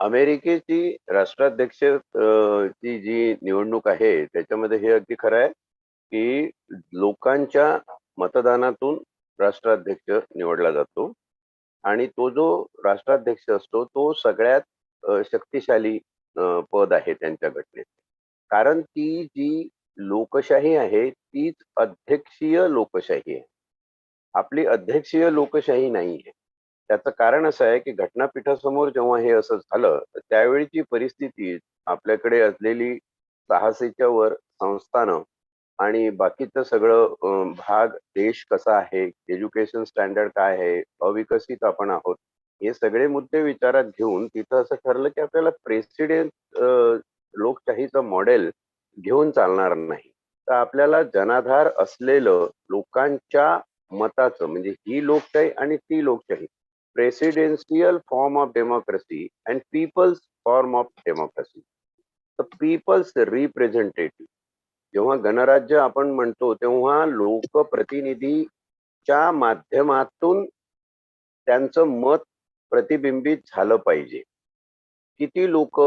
अमेरिकेची राष्ट्राध्यक्ष ची जी निवडणूक आहे त्याच्यामध्ये हे अगदी खरं आहे की लोकांच्या मतदानातून राष्ट्राध्यक्ष निवडला जातो आणि तो जो राष्ट्राध्यक्ष असतो तो सगळ्यात शक्तिशाली पद आहे त्यांच्या घटनेत. कारण ती जी लोकशाही आहे तीच अध्यक्षीय लोकशाही आहे. आपली अध्यक्षीय लोकशाही नाहीये. त्याचं कारण असं आहे की घटनापीठासमोर जेव्हा हे असं झालं तर त्यावेळीची परिस्थिती आपल्याकडे असलेली 600च्या वर संस्थानं आणि बाकीचं सगळं भाग देश कसा आहे, एज्युकेशन स्टँडर्ड काय आहे, अविकसित आपण आहोत, हे सगळे मुद्दे विचारात घेऊन तिथं असं ठरलं की आपल्याला प्रेसिडेंट लोकशाहीचं मॉडेल घेऊन चालणार नाही. तर आपल्याला जनाधार असलेलं लोकांच्या मताचं म्हणजे ही लोकशाही आणि ती लोकशाही, presidential form of democracy and people's form of democracy. तर पीपल्स रिप्रेझेंटेटिव्ह जेव्हा गणराज्य आपण म्हणतो तेव्हा लोकप्रतिनिधीच्या माध्यमातून त्यांचं मत प्रतिबिंबित झालं पाहिजे. किती लोक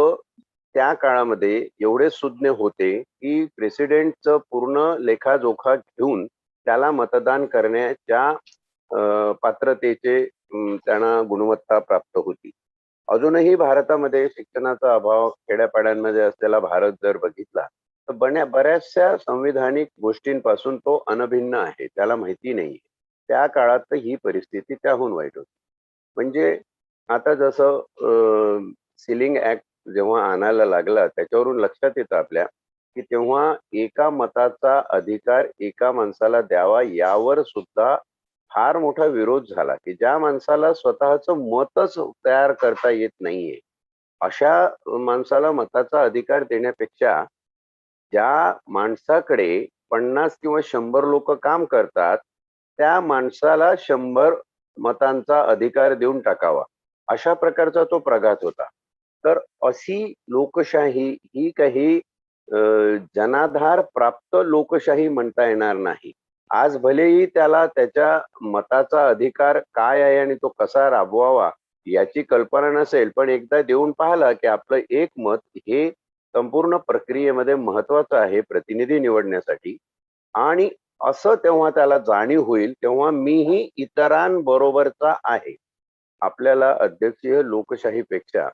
त्या काळामध्ये एवढे सुज्ञ होते की प्रेसिडेंटचं पूर्ण लेखाजोखा घेऊन त्याला मतदान करण्याच्या पात्रतेचे त्यांना गुणवत्ता प्राप्त होती. अजूनही भारतामध्ये शिक्षणाचा अभाव, खेड्यापाड्यांमध्ये असलेला भारत जर बघितला तर बऱ्याचशा संविधानिक गोष्टींपासून तो अनभिन्न आहे, त्याला माहिती नाही. त्या काळात तर ही परिस्थिती त्याहून वाईट होती. म्हणजे आता जसं सिलिंग ऍक्ट जेव्हा आणायला लागला त्याच्यावरून लक्षात येतं आपल्या की तेव्हा एका मताचा अधिकार एका माणसाला द्यावा यावर सुद्धा फार मोठा विरोध झाला की ज्या माणसाला स्वतःचं मतच तयार करता येत नाहीये अशा माणसाला मताचा अधिकार देण्यापेक्षा ज्या माणसाकडे 50 किंवा 100 लोक काम करतात त्या माणसाला 100 मतांचा अधिकार देऊन टाकावा, अशा प्रकारचा तो प्रघात होता. तर अशी लोकशाही ही काही जनाधार प्राप्त लोकशाही म्हणता येणार नाही. आज भलेही त्याला त्याच्या मताचा अधिकार काय आहे आणि तो कसा राबवावा याची कल्पना नसेल, पण एकदा देऊन पाहिला की आपलं एक मत हे संपूर्ण प्रक्रियेमध्ये महत्वाचं आहे प्रतिनिधी निवडण्यासाठी, आणि असं तेव्हा त्याला जाणीव होईल तेव्हा मीही इतरांबरोबरचा आहे. आपल्याला अध्यक्षीय लोकशाहीपेक्षा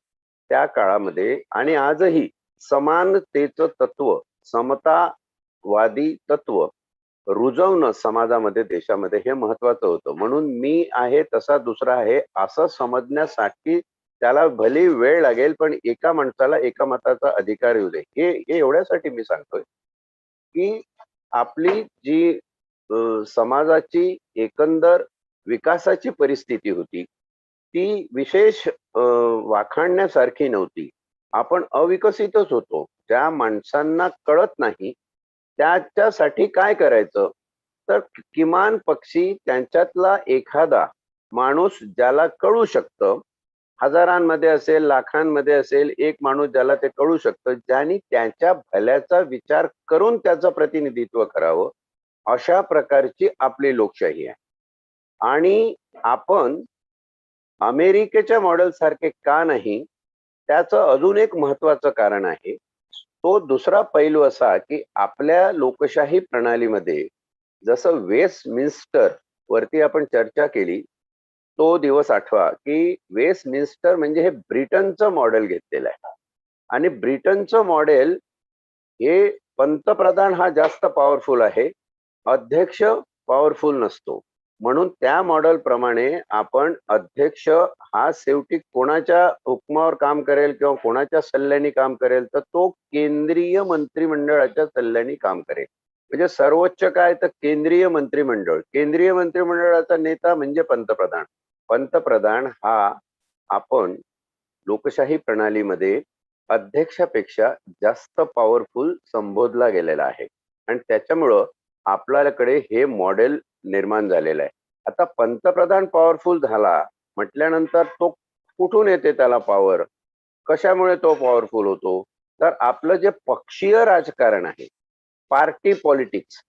त्या काळामध्ये आणि आजही समानतेचं तत्व, समतावादी तत्व रुजवणं समाजामध्ये, देशामध्ये हे महत्वाचं होतं. म्हणून मी आहे तसा दुसरा आहे असं समजण्यासाठी त्याला भली वेळ लागेल, पण एका माणसाला एका मताचा अधिकार येऊ दे. हे एवढ्यासाठी मी सांगतोय की आपली जी समाजाची एकंदर विकासाची परिस्थिती होती ती विशेष वाखाणण्यासारखी नव्हती. आपण अविकसितच होतो. ज्या माणसांना कळत नाही त्याच्यासाठी काय करायचं, तर किमान पक्षी त्यांच्यातला एखादा माणूस ज्याला कळू शकतं, हजारांमध्ये असेल, लाखांमध्ये असेल, एक माणूस ज्याला ते कळू शकतं, ज्यांनी त्याच्या भल्याचा विचार करून त्याचं प्रतिनिधित्व करावं, अशा प्रकारची आपली लोकशाही आहे. आणि आपण अमेरिकेच्या मॉडेल सारखे का नाही, त्याचं अजून एक महत्वाचं कारण आहे. तो दुसरा पैलू असा की आपल्या लोकशाही प्रणालीमध्ये जसं वेस्टमिन्स्टर वरती आपण चर्चा केली, तो दिवस आठवा की वेस्टमिन्स्टर म्हणजे हे ब्रिटनचं मॉडेल घेतलेलं आहे. आणि ब्रिटनचं मॉडेल हे पंतप्रधान हा जास्त पॉवरफुल आहे, अध्यक्ष पॉवरफुल नसतो. म्हणून त्या मॉडेल प्रमाणे आपण अध्यक्ष हा शेवटी कोणाच्या हुकमावर काम करेल किंवा कोणाच्या सल्ल्याने काम करेल, तर तो केंद्रीय मंत्रिमंडळाच्या सल्ल्याने काम करेल. म्हणजे सर्वोच्च काय, तर केंद्रीय मंत्रिमंडळ. केंद्रीय मंत्रिमंडळाचा नेता म्हणजे पंतप्रधान. पंतप्रधान हा आपण लोकशाही प्रणालीमध्ये अध्यक्षापेक्षा जास्त पॉवरफुल संबोधला गेलेला आहे आणि त्याच्यामुळं आपल्याकडे हे मॉडेल निर्माण झालेलं आहे. आता पंतप्रधान पॉवरफुल झाला म्हटल्यानंतर तो कुठून येते त्याला पॉवर, कशामुळे तो पॉवरफुल होतो, तर आपलं जे पक्षीय राजकारण आहे, पार्टी पॉलिटिक्स,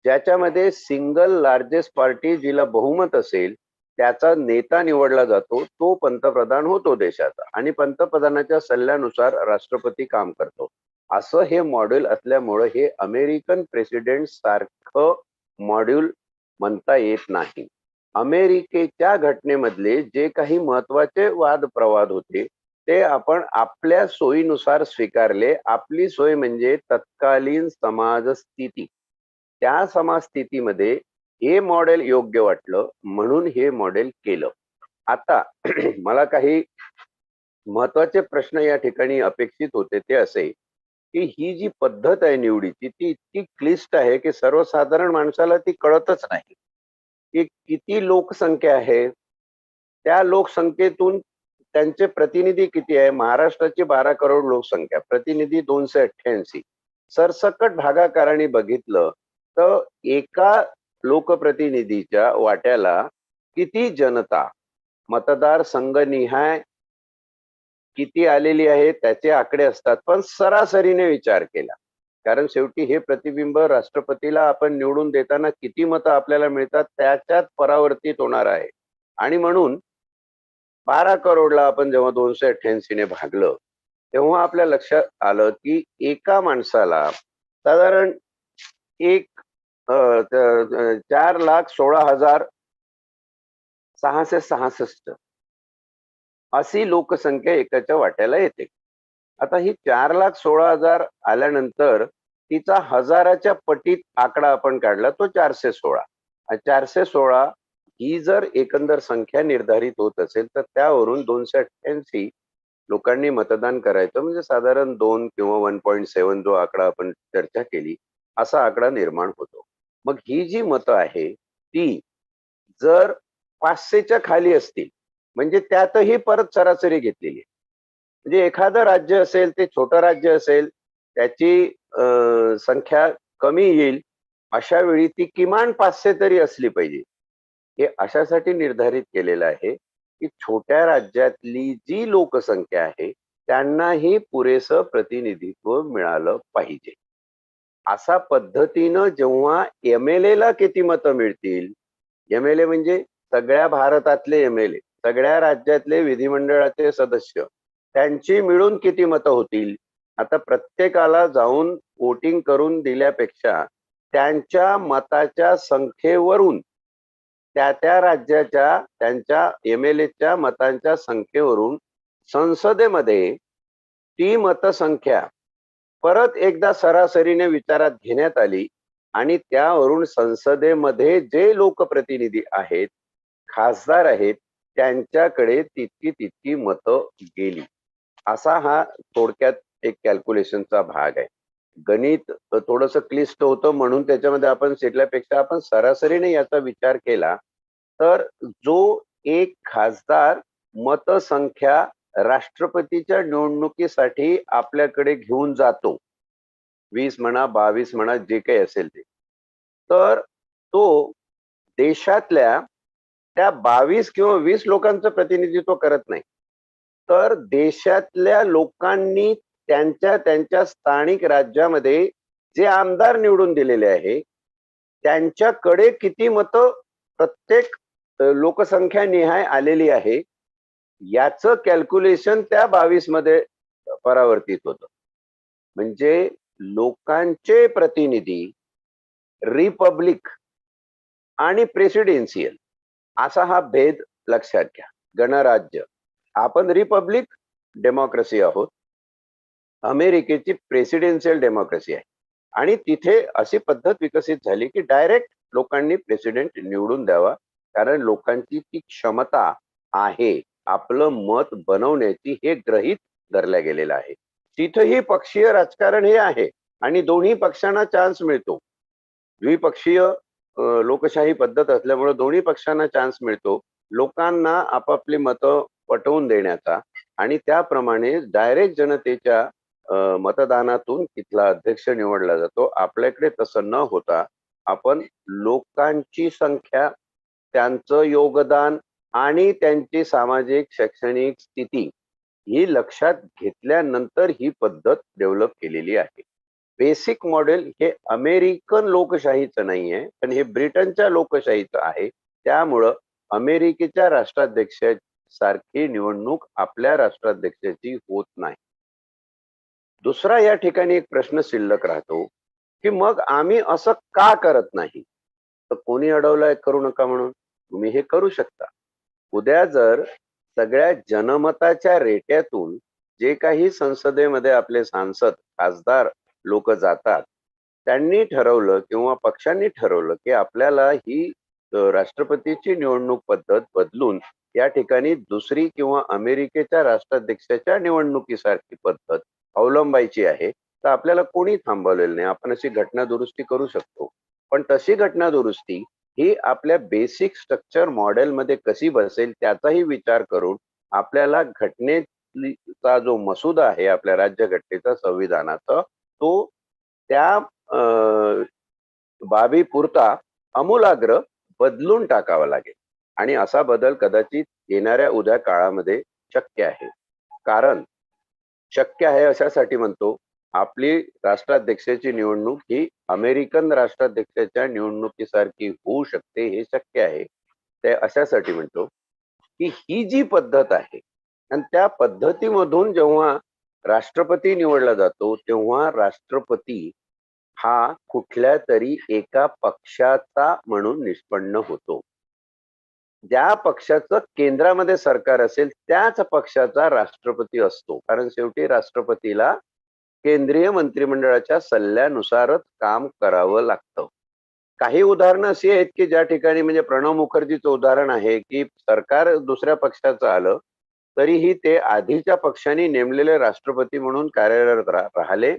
ज्याच्यामध्ये सिंगल लार्जेस्ट पार्टी जिला बहुमत असेल त्याचा नेता निवडला जातो, तो पंतप्रधान होतो देशाचा आणि पंतप्रधानाच्या सल्ल्यानुसार राष्ट्रपती काम करतो. असं हे मॉडेल असल्यामुळे हे अमेरिकन प्रेसिडेंट सारखं मॉड्यूल म्हणता येत नाही. अमेरिकेच्या घटनेमधले जे काही महत्वाचे वादप्रवाद होते ते आपण आपल्या सोयीनुसार स्वीकारले. आपली सोय म्हणजे तत्कालीन समाजस्थिती. त्या समाजस्थितीमध्ये हे मॉडेल योग्य वाटलं म्हणून हे मॉडेल केलं. आता मला काही महत्वाचे प्रश्न या ठिकाणी अपेक्षित होते ते असे की ही जी पद्धत आहे निवडीची ती इतकी क्लिष्ट आहे की सर्वसाधारण माणसाला ती कळतच नाही की किती लोकसंख्या आहे, त्या लोकसंख्येतून त्यांचे प्रतिनिधी किती आहे. महाराष्ट्राची 12 करोड लोकसंख्या, प्रतिनिधी 288. सरसकट भागाकाराने बघितलं तर एका लोकप्रतिनिधीच्या वाट्याला किती जनता मतदार संघनिहाय किती आलेली आहे त्याचे आकडे असतात, पण सरासरीने विचार केला, कारण शेवटी हे प्रतिबिंब राष्ट्रपतीला आपण निवडून देताना किती मतं आपल्याला मिळतात त्याच्यात परावर्तित होणार आहे. आणि म्हणून 12 करोडला आपण जेव्हा 288 ने भागलं तेव्हा आपल्या लक्षात आलं की एका माणसाला साधारण एक 4,16,666 अशी लोकसंख्या एकाच्या वाट्याला येते. आता ही 4,16,000 आल्यानंतर तिचा हजाराच्या पटीत आकडा आपण काढला तो 416. 416 ही जर एकंदर संख्या निर्धारित होत असेल तर त्यावरून 288 लोकांनी मतदान करायचं म्हणजे साधारण 2 किंवा 1.7 जो आकडा आपण चर्चा केली असा आकडा निर्माण होतो. मग ही जी मतं आहे ती जर 500च्या खाली असतील म्हणजे त्यातही परत सरासरी घेतलेली आहे. म्हणजे एखादं राज्य असेल ते छोटं राज्य असेल त्याची संख्या कमी येईल, अशा वेळी ती किमान 500 तरी असली पाहिजे. हे अशासाठी निर्धारित केलेलं आहे की छोट्या राज्यातली जी लोकसंख्या आहे त्यांनाही पुरेसं प्रतिनिधित्व मिळालं पाहिजे. असा पद्धतीनं जेव्हा MLA ला किती मतं मिळतील, MLA म्हणजे सगळ्या भारतातले MLA, सगळ्या राज्यातले विधिमंडळाचे सदस्य, त्यांची मिळून किती मतं होतील. आता प्रत्येकाला जाऊन वोटिंग करून दिल्यापेक्षा त्यांच्या मताच्या संख्येवरून त्या त्या राज्याच्या त्यांच्या MLAच्या मतांच्या संख्येवरून संसदेमध्ये ती मतसंख्या परत एकदा सरासरीने विचारात घेण्यात आली आणि त्यावरून संसदेमध्ये जे लोकप्रतिनिधी आहेत, खासदार आहेत, त्यांच्याकडे तितकी तितकी मतं गेली. असा हा थोडक्यात एक कॅल्क्युलेशनचा भाग आहे. गणित थोडंसं क्लिष्ट होतं म्हणून त्याच्यामध्ये आपण शिकल्यापेक्षा आपण सरासरीने याचा विचार केला तर जो एक खासदार मतसंख्या राष्ट्रपतीच्या निवडणुकीसाठी आपल्याकडे घेऊन जातो, 20 म्हणा 22 म्हणा जे काही असेल ते, तर तो देशातल्या त्या 22 किंवा 20 लोकांचं प्रतिनिधित्व करत नाही, तर देशातल्या लोकांनी त्यांच्या त्यांच्या स्थानिक राज्यामध्ये जे आमदार निवडून दिलेले आहे त्यांच्याकडे किती मतं प्रत्येक लोकसंख्या निहाय आलेली आहे याचं कॅल्क्युलेशन त्या 22 मध्ये परावर्तित होतं. म्हणजे लोकांचे प्रतिनिधी रिपब्लिक आणि प्रेसिडेन्शियल असा हा भेद लक्षात घ्या. गणराज्य, आपण रिपब्लिक डेमोक्रेसी आहोत, अमेरिकेची प्रेसिडेन्शियल डेमोक्रेसी आहे आणि तिथे अशी पद्धत विकसित झाली की डायरेक्ट लोकांनी प्रेसिडेंट निवडून द्यावा, कारण लोकांची ती क्षमता आहे आपलं मत बनवण्याची हे गृहीत धरल्या गेलेलं आहे. तिथेही पक्षीय राजकारण हे आहे आणि दोन्ही पक्षांना चान्स मिळतो. द्विपक्षीय लोकशाही पद्धत असल्यामुळे दोन्ही पक्षांना चान्स मिळतो लोकांना आपापली मतं पटवून देण्याचा आणि त्याप्रमाणे डायरेक्ट जनतेच्या मतदानातून तिथला अध्यक्ष निवडला जातो. आपल्याकडे तसं न होता आपण लोकांची संख्या, त्यांचं योगदान आणि त्यांची सामाजिक शैक्षणिक स्थिती ही लक्षात घेतल्यानंतर ही पद्धत डेव्हलप केलेली आहे. बेसिक मॉडेल हे अमेरिकन लोकशाहीचं नाही आहे, पण हे ब्रिटनच्या लोकशाहीचं आहे. त्यामुळं अमेरिकेच्या राष्ट्राध्यक्षासारखी निवडणूक आपल्या राष्ट्राध्यक्षाची होत नाही. दुसरा या ठिकाणी एक प्रश्न शिल्लक राहतो की मग आम्ही असं का करत नाही. तर कोणी अडवलंय करू नका म्हणून? तुम्ही हे करू शकता. उद्या जर सगळ्या जनमताच्या रेट्यातून जे काही संसदेमध्ये आपले सांसद खासदार लोक जातात, त्यांनी ठरवलं किंवा पक्षांनी ठरवलं की आपल्याला ही राष्ट्रपतीची निवडणूक पद्धत बदलून या ठिकाणी दुसरी किंवा अमेरिकेच्या राष्ट्राध्यक्षाच्या निवडणुकीसारखी पद्धत अवलंबायची आहे, तर आपल्याला कोणी थांबवलेलं नाही. आपण अशी घटना दुरुस्ती करू शकतो. पण तशी घटना दुरुस्ती ही आपल्या बेसिक स्ट्रक्चर मॉडेलमध्ये कशी बसेल त्याचाही विचार करून आपल्याला घटनेचा जो मसुदा आहे आपल्या राज्यघटनेचा संविधानाचा, तो त्या बाबी पुरता आमूलाग्र बदलून टाकावा लागेल. आणि असा बदल कदाचित येणाऱ्या उद्या काळामध्ये शक्य आहे. कारण शक्य आहे अशासाठी म्हणतो, आपली राष्ट्राध्यक्षाची निवडणूक ही अमेरिकन राष्ट्राध्यक्षाच्या निवडणुकीसारखी होऊ शकते, हे शक्य आहे. ते अशासाठी म्हणतो की ही जी पद्धत आहे आणि त्या पद्धतीमधून जेव्हा राष्ट्रपती निवडला जातो तेव्हा राष्ट्रपती हा कुठल्या तरी एका पक्षाचा म्हणून निष्पन्न होतो. ज्या पक्षाचं केंद्रामध्ये सरकार असेल त्याच पक्षाचा राष्ट्रपती असतो. कारण शेवटी राष्ट्रपतीला केंद्रीय मंत्रिमंडळाच्या सल्ल्यानुसारच काम करावं लागतं. काही उदाहरणं अशी आहेत की ज्या ठिकाणी म्हणजे प्रणव मुखर्जीचं उदाहरण आहे की सरकार दुसऱ्या पक्षाचं आलं तरीही ते आधीच्या पक्षाने नेमलेले राष्ट्रपती म्हणून कार्यरत राहिले.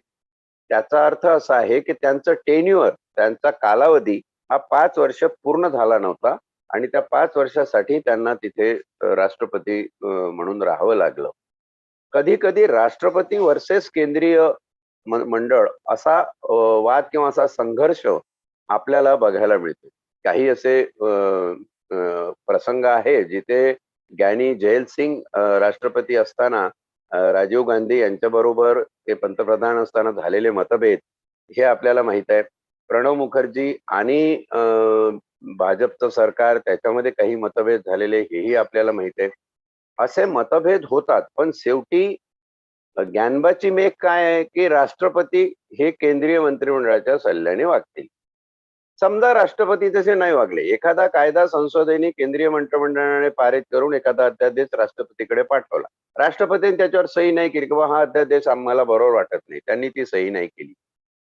त्याचा अर्थ असा आहे की त्यांचं टेन्युअर, त्यांचा कालावधी हा 5 वर्ष पूर्ण झाला नव्हता आणि त्या 5 वर्षासाठी त्यांना तिथे राष्ट्रपती म्हणून राहावं लागलं. कधी कधी राष्ट्रपती वर्सेस केंद्रीय मंडळ असा वाद किंवा असा संघर्ष आपल्याला बघायला मिळतो. काही असे प्रसंग आहे जिथे ज्ञानी जैल सिंग राष्ट्रपती असताना राजीव गांधी यांच्या बरोबर ते पंतप्रधान असताना झालेले मतभेद हे आपल्याला माहित आहे. प्रणव मुखर्जी आणि भाजपचं सरकार त्याच्यामध्ये काही मतभेद झालेले हेही आपल्याला माहित आहे. असे मतभेद होतात पण शेवटी ज्ञानबाची मेघ काय आहे की राष्ट्रपती हे केंद्रीय मंत्रिमंडळाच्या सल्ल्याने वागतील. समजा राष्ट्रपती तसे नाही वागले, एखादा कायदा संसदेने केंद्रीय मंत्रिमंडळाने पारित करून एखादा अध्यादेश राष्ट्रपतीकडे पाठवला, राष्ट्रपतीने त्याच्यावर सही नाही केली किंवा हा अध्यादेश आम्हाला बरोबर वाटत नाही, त्यांनी ती सही नाही केली,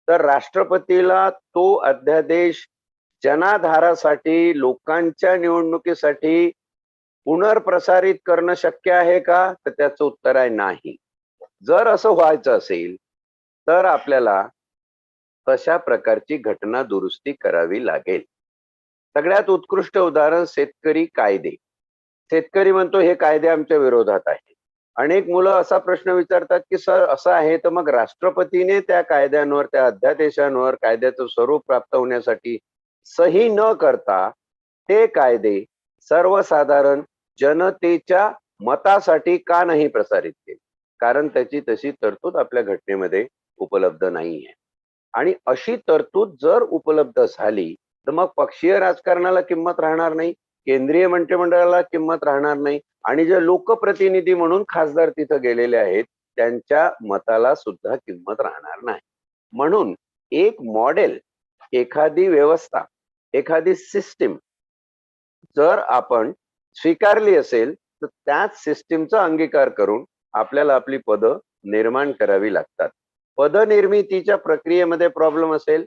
तर राष्ट्रपतीला तो अध्यादेश जनाधारासाठी लोकांच्या निवडणुकीसाठी पुनर्प्रसारित करणं शक्य आहे का? तर त्याचं उत्तर आहे नाही. जर असं व्हायचं असेल तर आपल्याला तशा प्रकारची घटना दुरुस्ती करावी लागेल. सगळ्यात उत्कृष्ट उदाहरण शेतकरी कायदे. शेतकरी म्हणतो हे कायदे आमच्या विरोधात आहे. अनेक मुलं असा प्रश्न विचारतात की सर असं आहे तर मग राष्ट्रपतीने त्या कायद्यांवर, त्या अध्यादेशांवर कायद्याचं स्वरूप प्राप्त होण्यासाठी सही न करता ते कायदे सर्वसाधारण जनतेच्या मतासाठी का नाही प्रसारित केले? कारण त्याची तशी तरतूद आपल्या घटनेमध्ये उपलब्ध नाहीये. आणि अशी तरतूद जर उपलब्ध झाली तर मग पक्षीय राजकारणाला किंमत राहणार नाही, केंद्रीय मंत्रिमंडळाला किंमत राहणार नाही आणि जे लोकप्रतिनिधी म्हणून खासदार तिथं गेलेले आहेत त्यांच्या मताला सुद्धा किंमत राहणार नाही. म्हणून एक मॉडेल, एखादी व्यवस्था, एखादी सिस्टीम जर आपण स्वीकारली असेल तर त्याच सिस्टीमचा अंगीकार करून आपल्याला आपली पदं निर्माण करावी लागतात. पदनिर्मितीच्या प्रक्रियेमध्ये प्रॉब्लेम असेल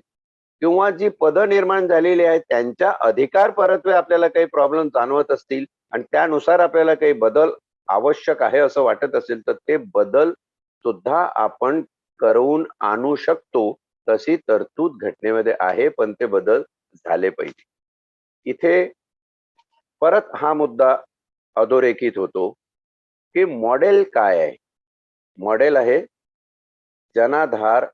किंवा जी पदं निर्माण झालेली आहेत त्यांच्या अधिकार परत्वे आपल्याला काही प्रॉब्लेम जाणवत असतील आणि त्यानुसार आपल्याला काही बदल आवश्यक आहे असं वाटत असेल तर ते बदल सुद्धा आपण करून आणू शकतो. तशी तरतूद घटनेमध्ये आहे पण ते बदल झाले पाहिजे. इथे परत हा मुद्दा अधोरेखित होतो की मॉडेल काय आहे. मॉडेल आहे जनाधार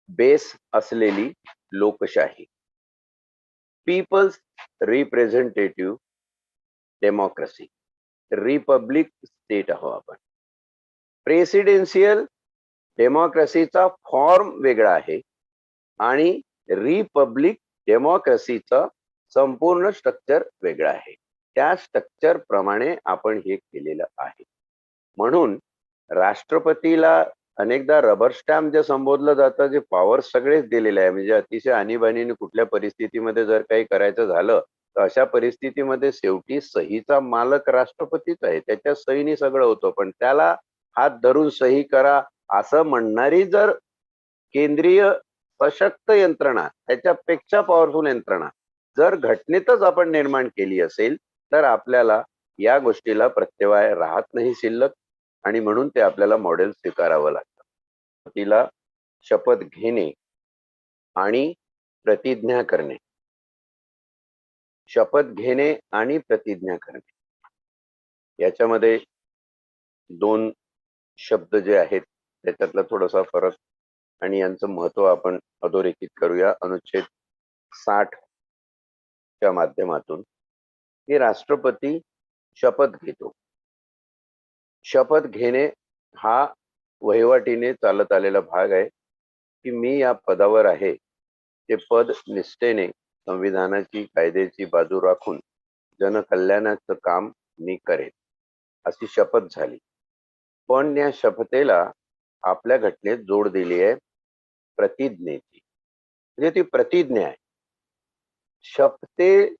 बेस असलेली लोकशाही, people's representative democracy, republic state आहो आपण. प्रेसिडेन्शियल डेमोक्रेसीचा फॉर्म वेगळा आहे आणि रिपब्लिक डेमोक्रेसीचा संपूर्ण स्ट्रक्चर वेगळं आहे. त्या स्ट्रक्चर प्रमाणे आपण हे केलेलं आहे. म्हणून राष्ट्रपतीला अनेकदा रबर स्टॅम्प जे संबोधलं जातं, जे पॉवर सगळेच दिलेले आहे, म्हणजे अतिशय आणीबाणीने कुठल्या परिस्थितीमध्ये जर काही करायचं झालं तर अशा परिस्थितीमध्ये शेवटी सहीचा मालक राष्ट्रपतीच आहे. त्याच्या सहीने सगळं होतं. पण त्याला हात धरून सही करा असं म्हणणारी जर केंद्रीय सशक्त यंत्रणा, त्याच्यापेक्षा पॉवरफुल यंत्रणा जर घटनेतच आपण निर्माण केली असेल तर आपल्याला या गोष्टीला प्रत्यवाय राहत नाही शिल्लक, आणि म्हणून ते आपल्याला मॉडेल स्वीकारावं लागतं. तिला शपथ घेणे आणि प्रतिज्ञा करणे, शपथ घेणे आणि प्रतिज्ञा करणे याच्यामध्ये दोन शब्द जे आहेत त्याच्यातला थोडासा फरक आणि यांचं महत्व आपण अधोरेखित करूया अनुच्छेद 60 च्या माध्यमातून. की राष्ट्रपती शपथ घेतो. शपथ घेणे हा वहिवाटीने चालत आलेला भाग आहे की मी या पदावर आहे ते पद निष्ठेने संविधानाची कायद्याची बाजू राखून जनकल्याणाचं काम मी करेन अशी शपथ झाली. पण या शपथेला आपल्या घटनेत जोड दिली आहे प्रतिज्ञेची. म्हणजे ती प्रतिज्ञा आहे. शपथेचं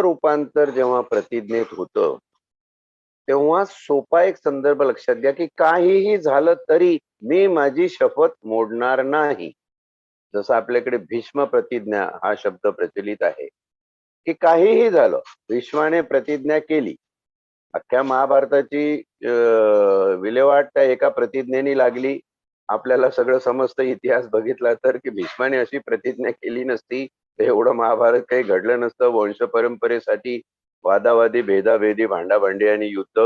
रूपांतर जेव्हा प्रतिज्ञेत होतं तेव्हा सोपा एक संदर्भ लक्षात घ्या की काहीही झालं तरी मी माझी शपथ मोडणार नाही. जसं आपल्याकडे भीष्म प्रतिज्ञा हा शब्द प्रचलित आहे की काहीही झालं, भीष्माने प्रतिज्ञा केली. अख्ख्या महाभारताची विल्हेवाट त्या एका प्रतिज्ञेने लागली. आपल्याला सगळं समजतं इतिहास बघितला तर की भीष्माने अशी प्रतिज्ञा केली नसती तर एवढं महाभारत काही घडलं नसतं. वंश परंपरेसाठी वादावादी, भेदाभेदी, भांडाभांडी आणि युद्ध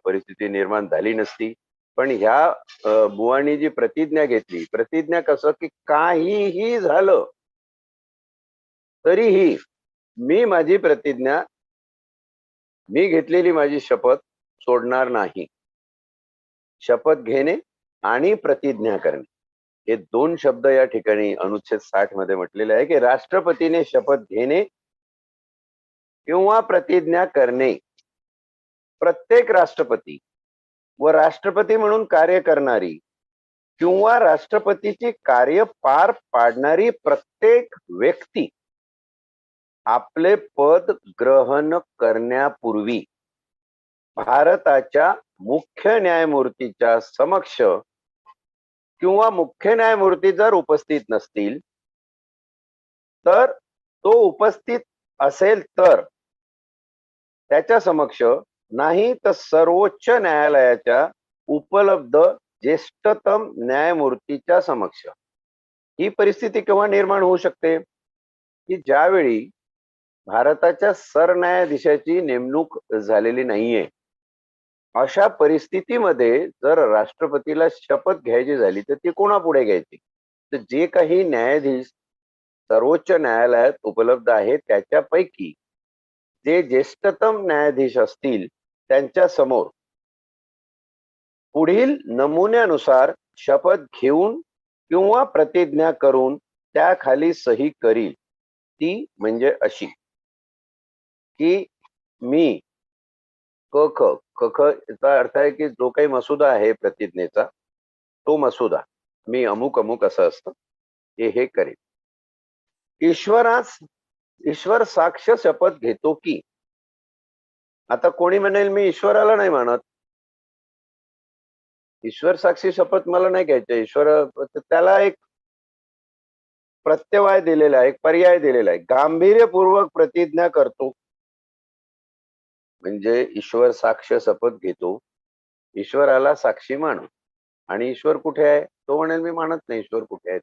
परिस्थिती निर्माण झाली नसती. पण ह्या बुवानी जी प्रतिज्ञा घेतली, प्रतिज्ञा कसं की काहीही झालं तरीही मी माझी प्रतिज्ञा, मी घेतलेली माझी शपथ सोडणार नाही. शपथ घेणे आणि प्रतिज्ञा करणे हे दोन शब्द या ठिकाणी अनुच्छेद 60 मध्ये म्हटलेले आहे की राष्ट्रपतीने शपथ घेणे किंवा प्रतिज्ञा करणे. प्रत्येक राष्ट्रपती व राष्ट्रपती म्हणून कार्य करणारी किंवा राष्ट्रपतीची कार्य पार पाडणारी प्रत्येक व्यक्ती आपले पद ग्रहण करण्यापूर्वी भारताच्या मुख्य न्यायमूर्तीच्या समक्ष किंवा मुख्य न्यायमूर्ती जर उपस्थित नसतील तर तो उपस्थित असेल तर त्याच्या समक्ष, नाही तर सर्वोच्च न्यायालयाच्या उपलब्ध ज्येष्ठतम न्यायमूर्तीच्या समक्ष. ही परिस्थिती केव्हा निर्माण होऊ शकते की ज्यावेळी भारताच्या सरन्यायाधीशाची नेमणूक झालेली नाहीये. अशा परिस्थितीमध्ये जर राष्ट्रपतीला शपथ घ्यायची झाली तर ती कोणापुढे घ्यायची? तर जे काही न्यायाधीश सर्वोच्च न्यायालयात उपलब्ध आहेत त्याच्यापैकी जे ज्येष्ठतम न्यायाधीश असतील त्यांच्या समोर पुढील नमुन्यानुसार शपथ घेऊन किंवा प्रतिज्ञा करून त्याखाली सही करील. ती म्हणजे अशी की मी क ख क ख याचा अर्थ आहे की जो काही मसुदा आहे प्रतिज्ञेचा तो मसुदा मी अमुक अमुक असं असतं हे करेल. ईश्वर साक्ष शपथ घेतो की. आता कोणी म्हणेल मी ईश्वराला नाही मानत, ईश्वर साक्षी शपथ मला नाही घ्यायची. ईश्वर त्याला एक प्रत्यवाय दिलेला आहे, एक पर्याय दिलेला आहे, गांभीर्यपूर्वक प्रतिज्ञा करतो. म्हणजे ईश्वर साक्ष शपथ घेतो, ईश्वराला साक्षी मानू. आणि ईश्वर कुठे आहे? तो म्हणेल मी मानत नाही ईश्वर कुठे आहे.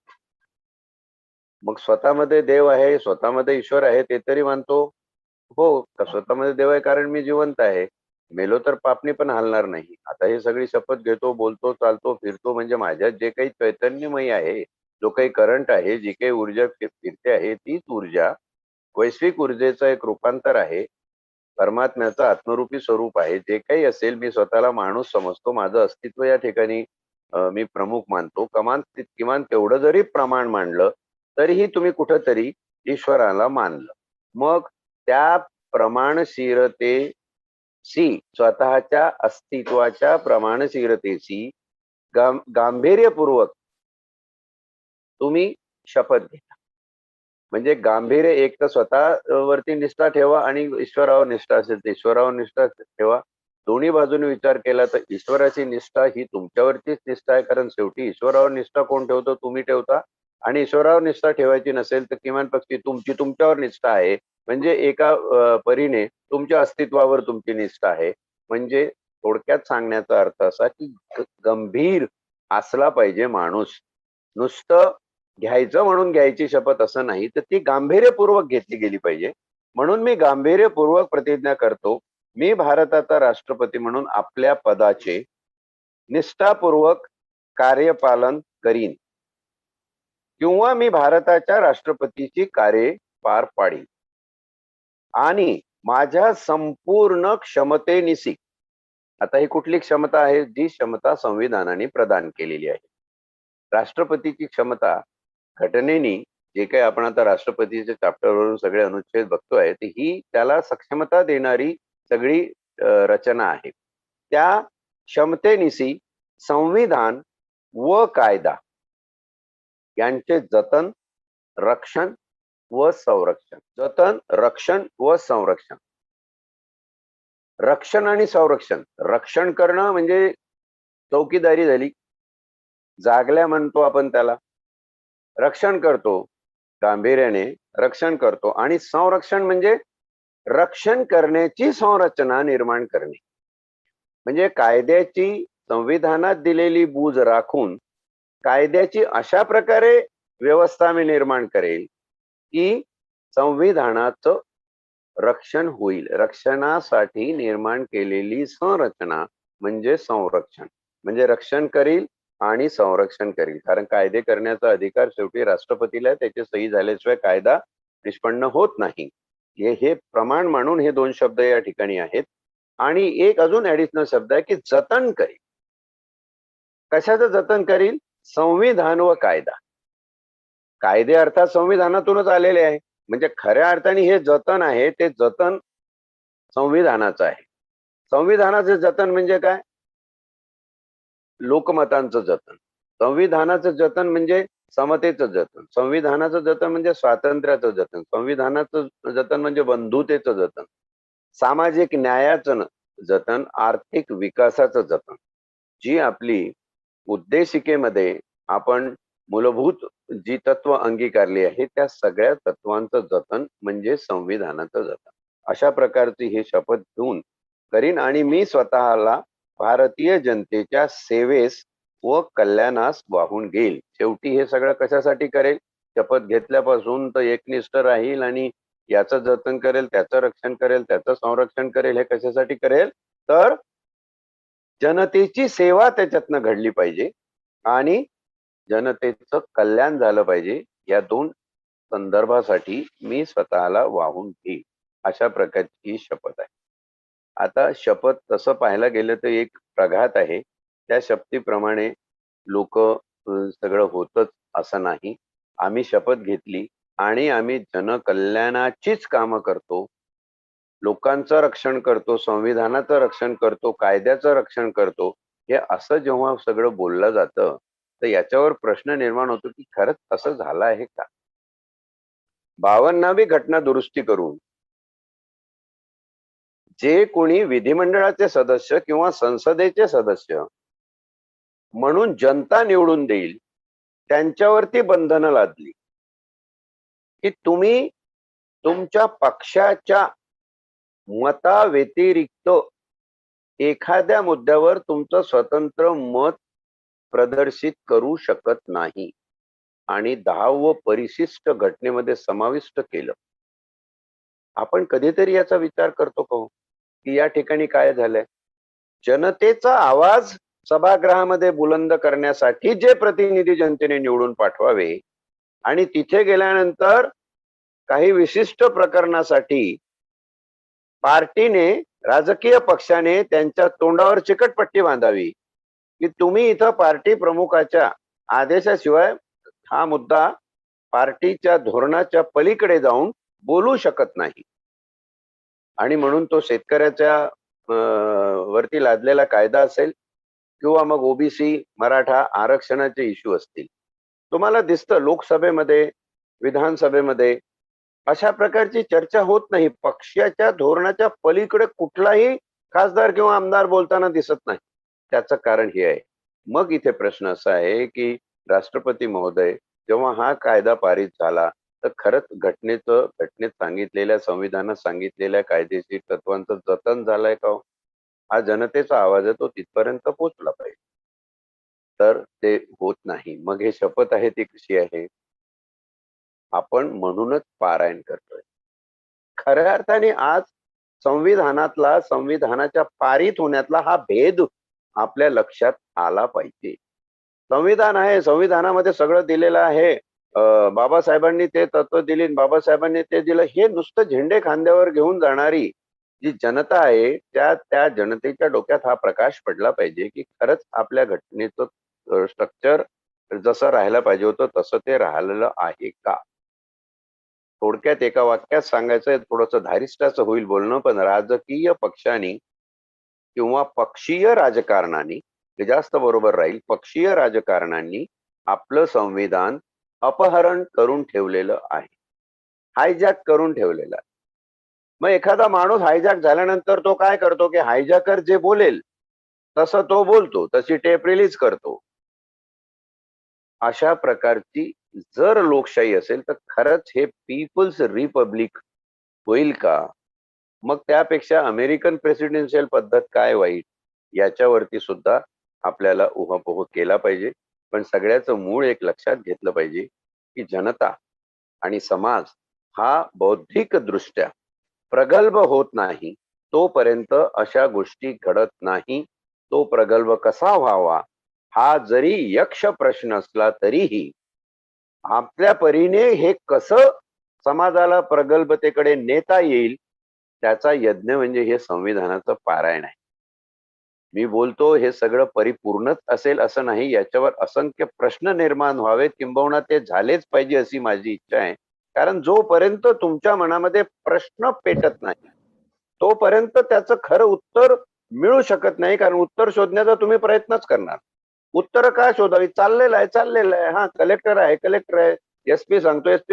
मग स्वतःमध्ये देव आहे, स्वतःमध्ये ईश्वर आहे ते तरी मानतो. हो, स्वतःमध्ये देव आहे कारण मी जिवंत आहे, मेलो तर पापणी पण हलणार नाही. आता हे सगळी शपथ घेतो, बोलतो, चालतो, फिरतो, म्हणजे माझ्यात जे काही चैतन्यमय आहे, जो काही करंट आहे, जी काही ऊर्जा फिरते आहे, तीच ऊर्जा वैश्विक ऊर्जेचं एक रूपांतर आहे, परमात्म्याचं आत्मरूपी स्वरूप आहे. जे काही असेल मी स्वतःला माणूस समजतो, माझं अस्तित्व या ठिकाणी मी प्रमुख मानतो. किमान तेवढं जरी प्रमाण मांडलं तरीही तुम्ही कुठंतरी ईश्वराला मानलं. मग त्या प्रमाणशीलतेशी, स्वतःच्या अस्तित्वाच्या प्रमाणशीलतेशी गांभीर्यपूर्वक तुम्ही शपथ घेता. म्हणजे गांभीर्य, एक तर स्वतःवरती निष्ठा ठेवा आणि ईश्वरावर निष्ठा असेल तर ईश्वरावर निष्ठा ठेवा. दोन्ही बाजूने विचार केला तर ईश्वराची निष्ठा ही तुमच्यावरतीच निष्ठा आहे, कारण शेवटी ईश्वरावर निष्ठा कोण ठेवतो? तुम्ही ठेवता. आणि ईश्वरावर निष्ठा ठेवायची नसेल तर किमान पक्षी तुमच्यावर निष्ठा आहे. म्हणजे एका परीने तुमच्या अस्तित्वावर तुमची निष्ठा आहे. म्हणजे थोडक्यात सांगण्याचा अर्थ असा की गंभीर असला पाहिजे माणूस. नुसतं घ्यायचं म्हणून घ्यायची शपथ असं नाही, तर ती गांभीर्यपूर्वक घेतली गेली पाहिजे. म्हणून मी गांभीर्यपूर्वक प्रतिज्ञा करतो, मी भारताचा राष्ट्रपती म्हणून आपल्या पदाचे निष्ठापूर्वक कार्यपालन करीन किंवा मी भारताच्या राष्ट्रपतीची कार्ये पार पाडीन आणि माझ्या संपूर्ण क्षमतेनिशी, आता ही कुठली क्षमता आहे? जी क्षमता संविधानाने प्रदान केलेली आहे. राष्ट्रपतीची क्षमता घटनेने, जे काही आपण आता राष्ट्रपतीच्या चॅप्टरवरून सगळे अनुच्छेद बघतोय, ती ही त्याला सक्षमता देणारी सगळी रचना आहे. त्या क्षमतेनिशी संविधान व कायदा यांचे जतन, रक्षण व संरक्षण. जतन, रक्षण व संरक्षण. रक्षण आणि संरक्षण. रक्षण करणं म्हणजे चौकीदारी झाली, जागल्या म्हणतो आपण त्याला. रक्षण करतो, गांभीर्याने रक्षण करतो. आणि संरक्षण म्हणजे रक्षण करण्याची संरचना निर्माण करणे. म्हणजे कायद्याची संविधानात दिलेली बूज राखून कायद्याची अशा प्रकारे व्यवस्था मी निर्माण करेल की संविधानाचं रक्षण होईल. रक्षणासाठी निर्माण केलेली संरचना म्हणजे संरक्षण. म्हणजे रक्षण करील आणि संरक्षण करील. कारण कायदे करण्याचा अधिकार शेवटी राष्ट्रपतीला आहे. त्याची सही झाल्याशिवाय कायदा निष्पन्न होत नाही. हे प्रमाण म्हणून हे दोन शब्द या ठिकाणी आहेत. आणि एक अजून ऍडिशनल शब्द आहे की जतन करील. कशाचं जतन करील? संविधान व कायदा. कायदे अर्थात संविधानातूनच आलेले आहे. म्हणजे खऱ्या अर्थाने हे जतन आहे, ते जतन संविधानाचं आहे. संविधानाचं जतन म्हणजे काय? लोकमतांचं जतन. संविधानाचं जतन म्हणजे समतेचं जतन. संविधानाचं जतन म्हणजे स्वातंत्र्याचं जतन. संविधानाचं जतन म्हणजे बंधुतेचं जतन. सामाजिक न्यायाचं जतन, आर्थिक विकासाचं जतन. जी आपली उद्देशिकेमध्ये आपण मूलभूत जी तत्व अंगीकारली आहे, त्या सगळ्या तत्वांचं जतन म्हणजे संविधानाचं जतन. अशा प्रकारची ही शपथ घेऊन करीन आणि मी स्वतःला भारतीय जनतेच्या सेवेस व कल्याणास वाहून घेईल. शेवटी हे सगळं कशासाठी करेल? शपथ घेतल्यापासून तर एकनिष्ठ राहील आणि याचं जतन करेल, त्याचं रक्षण करेल, त्याचं संरक्षण करेल. हे कशासाठी करेल? तर जनतेची सेवा त्याच्यातनं घडली पाहिजे आणि जनतेचं कल्याण झालं पाहिजे. या दोन संदर्भासाठी मी स्वतःला वाहून घेईल. अशा प्रकारची ही शपथ आहे. आता शपथ तसं पाहायला गेलं तर एक प्रघात आहे. त्या शपथीप्रमाणे लोक सगळं होतच असं नाही. आम्ही शपथ घेतली आणि आम्ही जनकल्याणाचीच कामं करतो, लोकांचं रक्षण करतो, संविधानाचं रक्षण करतो, कायद्याचं रक्षण करतो. हे असं जेव्हा सगळं बोललं जातं तर याच्यावर प्रश्न निर्माण होतो की खरंच असं झालं आहे का? 52वी घटना दुरुस्ती करून जे कोणी विधिमंडळाचे सदस्य किंवा संसदेचे सदस्य म्हणून जनता निवडून देईल त्यांच्यावरती बंधनं लादली की तुम्ही तुमच्या पक्षाच्या मताव्यतिरिक्त एखाद्या मुद्द्यावर तुमचं स्वतंत्र मत प्रदर्शित करू शकत नाही. आणि 10व परिशिष्ट घटनेमध्ये समाविष्ट केलं. आपण कधीतरी याचा विचार करतो का की या ठिकाणी काय झालंय? जनतेचा आवाज सभागृहामध्ये बुलंद करण्यासाठी जे प्रतिनिधी जनतेने निवडून पाठवावे आणि तिथे गेल्यानंतर काही विशिष्ट प्रकरणासाठी पार्टीने, राजकीय पक्षाने त्यांच्या तोंडावर चिकटपट्टी बांधावी की तुम्ही इथं पार्टी प्रमुखाच्या आदेशाशिवाय हा मुद्दा पार्टीच्या धोरणाच्या पलीकडे जाऊन बोलू शकत नाही. आणि म्हणून तो शेतकऱ्याच्या वरती लादलेला कायदा असेल किंवा मग ओबीसी मराठा आरक्षणाचे इश्यू असतील, तुम्हाला दिसतं लोकसभेमध्ये, विधानसभेमध्ये अशा प्रकारची चर्चा होत नाही. पक्षाच्या धोरणाच्या पलीकडे कुठलाही खासदार किंवा आमदार बोलताना दिसत नाही. त्याचं कारण हे आहे. मग इथे प्रश्न असा आहे की राष्ट्रपती महोदय, जेव्हा हा कायदा पारित झाला तर खरंच घटनेत सांगितलेल्या, संविधानात सांगितलेल्या कायदेशीर तत्वांचं जतन झालंय का हो? हा जनतेचा आवाज आहे, तो तिथपर्यंत पोहोचला पाहिजे. तर ते होत नाही. मग हे शपथ आहे ती कशी आहे? आपण म्हणूनच पारायण करतोय. खऱ्या अर्थाने आज संविधानाच्या पारित होण्यातला हा भेद आपल्या लक्षात आला पाहिजे. संविधान आहे, संविधानामध्ये सगळं दिलेलं आहे. बाबासाहेबांनी ते तत्व दिली, बाबासाहेबांनी ते दिलं. हे नुसतं झेंडे खांद्यावर घेऊन जाणारी जी जनता आहे, त्या जनतेच्या डोक्यात हा प्रकाश पडला पाहिजे की खरंच आपल्या घटनेचं स्ट्रक्चर जसं राहायला पाहिजे होतं तसं ते राहिलेलं आहे का? थोडक्यात एका वाक्यात सांगायचंय, थोडंसं धारिष्टाचं होईल बोलणं, पण राजकीय पक्षांनी किंवा पक्षीय राजकारणाने, ते जास्त बरोबर राहील, पक्षीय राजकारणांनी आपलं संविधान अपहरण करून ठेवलेलं आहे, हायजॅक करून ठेवलेलं आहे. मग एखादा माणूस हायजॅक झाल्यानंतर तो काय करतो की हायजॅकर जे बोलेल तसं तो बोलतो, तशी टेप रिलीज करतो. अशा प्रकारची जर लोकशाही असेल तर खरंच हे पीपल्स रिपब्लिक होईल का? मग त्यापेक्षा अमेरिकन प्रेसिडेन्शियल पद्धत काय वाईट, याच्यावरती सुद्धा आपल्याला उहापोह केला पाहिजे. पण सगळ्याचं मूळ एक लक्षात घेतलं पाहिजे की जनता आणि समाज हा बौद्धिक दृष्ट्या प्रगल्भ होत नाही तोपर्यंत अशा गोष्टी घडत नाही. तो प्रगल्भ कसा व्हावा हा जरी यक्ष प्रश्न असला तरीही आपल्या परीने हे कसं समाजाला प्रगल्भतेकडे नेता येईल त्याचा यज्ञ म्हणजे हे संविधानाचं पारायण आहे. मी बोलतो हे सगळं परिपूर्णच असेल असं नाही, याच्यावर असंख्य प्रश्न निर्माण व्हावेत, किंबहुना ते झालेच पाहिजे अशी माझी इच्छा आहे. कारण जोपर्यंत तुमच्या मनामध्ये प्रश्न पेटत नाही तोपर्यंत त्याचं खरं उत्तर मिळू शकत नाही. कारण उत्तर शोधण्याचा तुम्ही प्रयत्नच करणार. उत्तर काय शोधावी? चाललेलं आहे. हा, कलेक्टर आहे. एसपी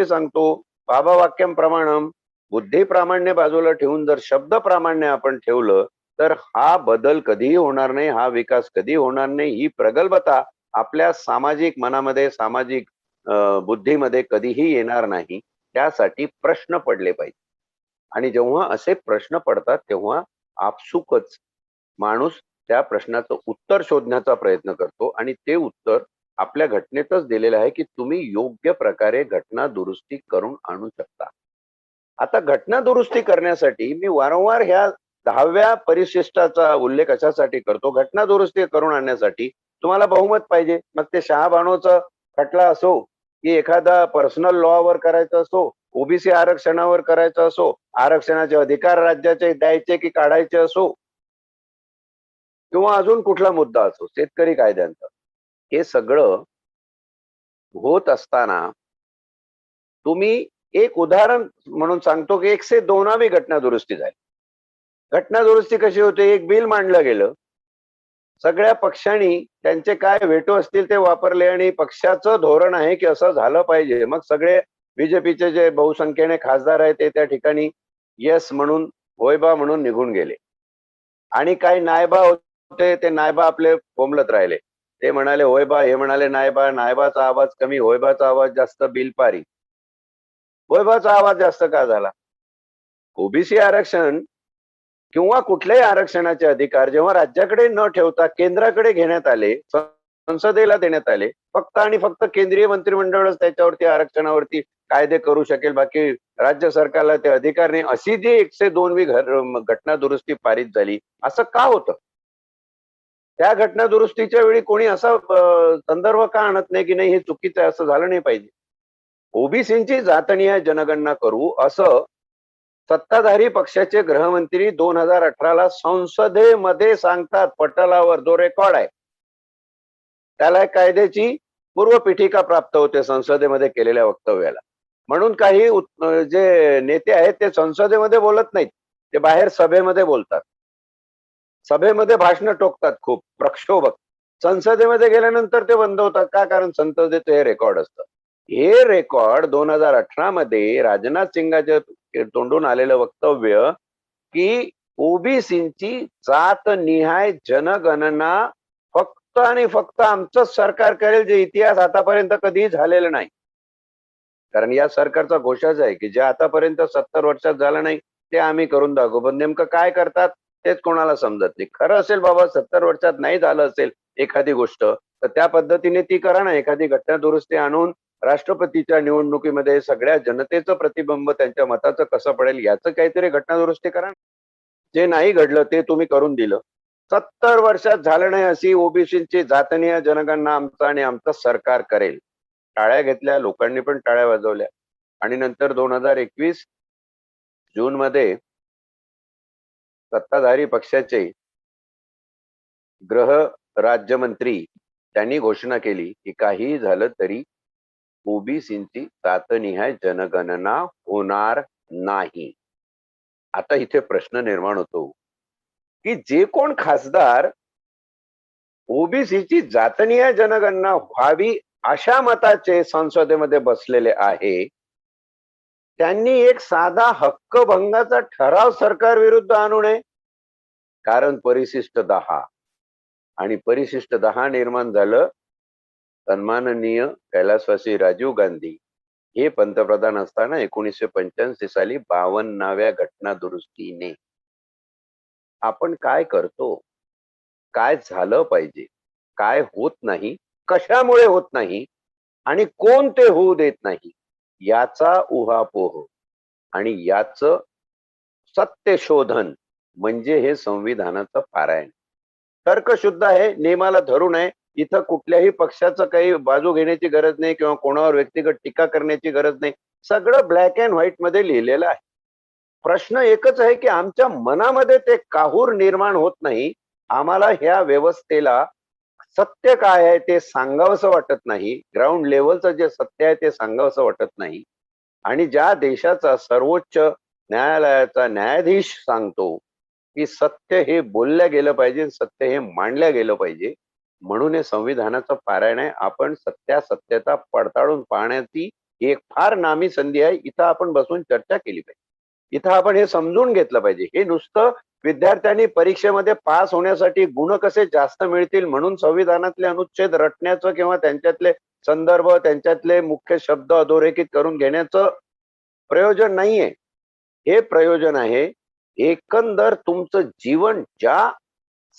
सांगतो. बाबा वाक्यम प्रमाणम. बुद्धी प्रामाण्य बाजूला ठेवून जर शब्द प्रामाण्य आपण ठेवलं तर हा बदल कधीही होणार नाही, हा विकास कधी होणार नाही, ही प्रगल्भता आपल्या सामाजिक मनामध्ये, सामाजिक बुद्धीमध्ये कधीही येणार नाही. त्यासाठी प्रश्न पडले पाहिजे. आणि जेव्हा असे प्रश्न पडतात तेव्हा आपसुकच माणूस त्या प्रश्नाचं उत्तर शोधण्याचा प्रयत्न करतो आणि ते उत्तर आपल्या घटनेतच दिलेलं आहे की तुम्ही योग्य प्रकारे घटना दुरुस्ती करून आणू शकता. आता घटना दुरुस्ती करण्यासाठी मी वारंवार ह्या 10व्या परिशिष्टाचा उल्लेख कशासाठी करतो? घटना दुरुस्ती करून आणण्यासाठी तुम्हाला बहुमत पाहिजे. मग ते शहाबानोचा खटला असो की एखादा पर्सनल लॉवर करायचं असो, ओबीसी आरक्षणावर करायचं असो, आरक्षणाचे अधिकार राज्याचे द्यायचे की काढायचे असो, किंवा अजून कुठला मुद्दा असो, शेतकरी कायद्यांचा, हे सगळं होत असताना तुम्ही एक उदाहरण म्हणून सांगतो की 102वी घटना दुरुस्ती झाली. घटना दुरुस्ती कशी होते? एक बिल मांडलं गेलं, सगळ्या पक्षांनी त्यांचे काय व्हेटो असतील ते वापरले आणि पक्षाचं धोरण आहे की असं झालं पाहिजे. मग सगळे बीजेपीचे जे बहुसंख्येने खासदार आहेत ते त्या ठिकाणी येस म्हणून, होयबा म्हणून निघून गेले. आणि काही नायबा होते, ते नायबा आपले बोंबलत राहिले. ते म्हणाले होयबा, हे म्हणाले नायबा, नायबाचा आवाज कमी, होयबाचा आवाज जास्त, बिल पारित. होयबाचा आवाज जास्त का झाला? ओबीसी आरक्षण किंवा कुठल्याही आरक्षणाचे अधिकार जेव्हा राज्याकडे न ठेवता केंद्राकडे घेण्यात आले, संसदेला देण्यात आले, फक्त आणि फक्त केंद्रीय मंत्रिमंडळच त्याच्यावरती आरक्षणावरती कायदे करू शकेल, बाकी राज्य सरकारला ते अधिकार नाही, अशी जी 102वी घटना दुरुस्ती पारित झाली, असं का होतं? त्या घटना दुरुस्तीच्या वेळी कोणी असा संदर्भ का आणत नाही की नाही हे चुकीचं आहे, असं झालं नाही पाहिजे. ओबीसींची जातनिहाय जनगणना करू असं सत्ताधारी पक्षाचे गृहमंत्री 2018ला संसदेमध्ये सांगतात, पटलावर जो रेकॉर्ड आहे. त्याला कायद्याची पूर्वपीठिका प्राप्त होते संसदेमध्ये केलेल्या वक्तव्याला. म्हणून काही जे नेते आहेत ते संसदेमध्ये बोलत नाहीत, ते बाहेर सभेमध्ये बोलतात. सभेमध्ये भाषणं टोकतात खूप प्रक्षोभक. संसदेमध्ये गेल्यानंतर ते बंद होतात. का? कारण संसदेचं हे रेकॉर्ड असतं. हे रेकॉर्ड 2018 मध्ये राजनाथ सिंगाच्या तोंडून आलेलं वक्तव्य की ओबीसींची जातनिहाय जनगणना फक्त आणि फक्त आमचंच सरकार करेल, जे इतिहास आतापर्यंत कधीही झालेलं नाही. कारण या सरकारचा घोषच आहे की जे आतापर्यंत 70 वर्षात झालं नाही ते आम्ही करून दाखवू. पण नेमकं काय करतात तेच कोणाला समजत नाही. खरं असेल बाबा 70 वर्षात नाही झालं असेल एखादी गोष्ट, तर त्या पद्धतीने ती करा ना. एखादी घटना दुरुस्ती आणून राष्ट्रपतीच्या निवडणुकीमध्ये सगळ्या जनतेचं प्रतिबिंब त्यांच्या मताचं कसं पडेल याचं काहीतरी घटना दुरुस्ती करा. जे नाही घडलं ते तुम्ही करून दिलं. 70 वर्षात झालं नाही अशी ओबीसीची जातनीय जनगणना आमचं आणि आमचं सरकार करेल. टाळ्या घेतल्या, लोकांनी पण टाळ्या वाजवल्या आणि नंतर 2021 जून मध्ये सत्ताधारी पक्षाचे गृह राज्यमंत्री त्यांनी घोषणा केली की काहीही झालं तरी ओबीसींची जातनिहाय जनगणना होणार नाही. आता इथे प्रश्न निर्माण होतो की जे कोण खासदार ओबीसीची जातनीय जनगणना व्हावी अशा मताचे संसदेमध्ये बसलेले आहे, त्यांनी एक साधा हक्कभंगाचा ठराव सरकार विरुद्ध आणू नये. कारण परिशिष्ट 10 आणि परिशिष्ट 10 निर्माण झालं सन्माननीय कैलासवासी राजीव गांधी हे पंतप्रधान असताना 1985 साली 52व्या घटना दुरुस्तीने. आपण काय करतो, काय झालं पाहिजे, काय होत नाही, कशामुळे होत नाही आणि कोण ते होऊ देत नाही याचा उहापोह आणि याचं सत्यशोधन म्हणजे हे संविधानाचं पारायण. तर्कशुद्ध आहे, नियमाला धरू नये. इथं कुठल्याही पक्षाचं काही बाजू घेण्याची गरज नाही किंवा कोणावर व्यक्तिगत टीका करण्याची गरज नाही. सगळं ब्लॅक अँड व्हाईट मध्ये लिहिलेलं आहे. प्रश्न एकच आहे की आमच्या मनामध्ये ते काहूर निर्माण होत नाही. आम्हाला ह्या व्यवस्थेला सत्य काय आहे ते सांगावंसं वाटत नाही. ग्राउंड लेवलचं जे सत्य आहे ते सांगावंसं वाटत नाही. आणि ज्या देशाचा सर्वोच्च न्यायालयाचा न्यायाधीश सांगतो की सत्य हे बोलल्या गेलं पाहिजे, सत्य हे मांडल्या गेलं पाहिजे, म्हणून हे संविधानाचं पारायण आहे. आपण सत्यासत्यता पडताळून पाहण्याची एक फार नामी संधी आहे. इथं आपण बसून चर्चा केली पाहिजे. इथं आपण हे समजून घेतलं पाहिजे. हे नुसतं विद्यार्थ्यांनी परीक्षेमध्ये पास होण्यासाठी गुण कसे जास्त मिळतील म्हणून संविधानातले अनुच्छेद रटण्याचं किंवा त्यांच्यातले संदर्भ, त्यांच्यातले मुख्य शब्द अधोरेखित करून घेण्याचं प्रयोजन नाहीये. हे प्रयोजन आहे एकंदर तुमचं जीवन ज्या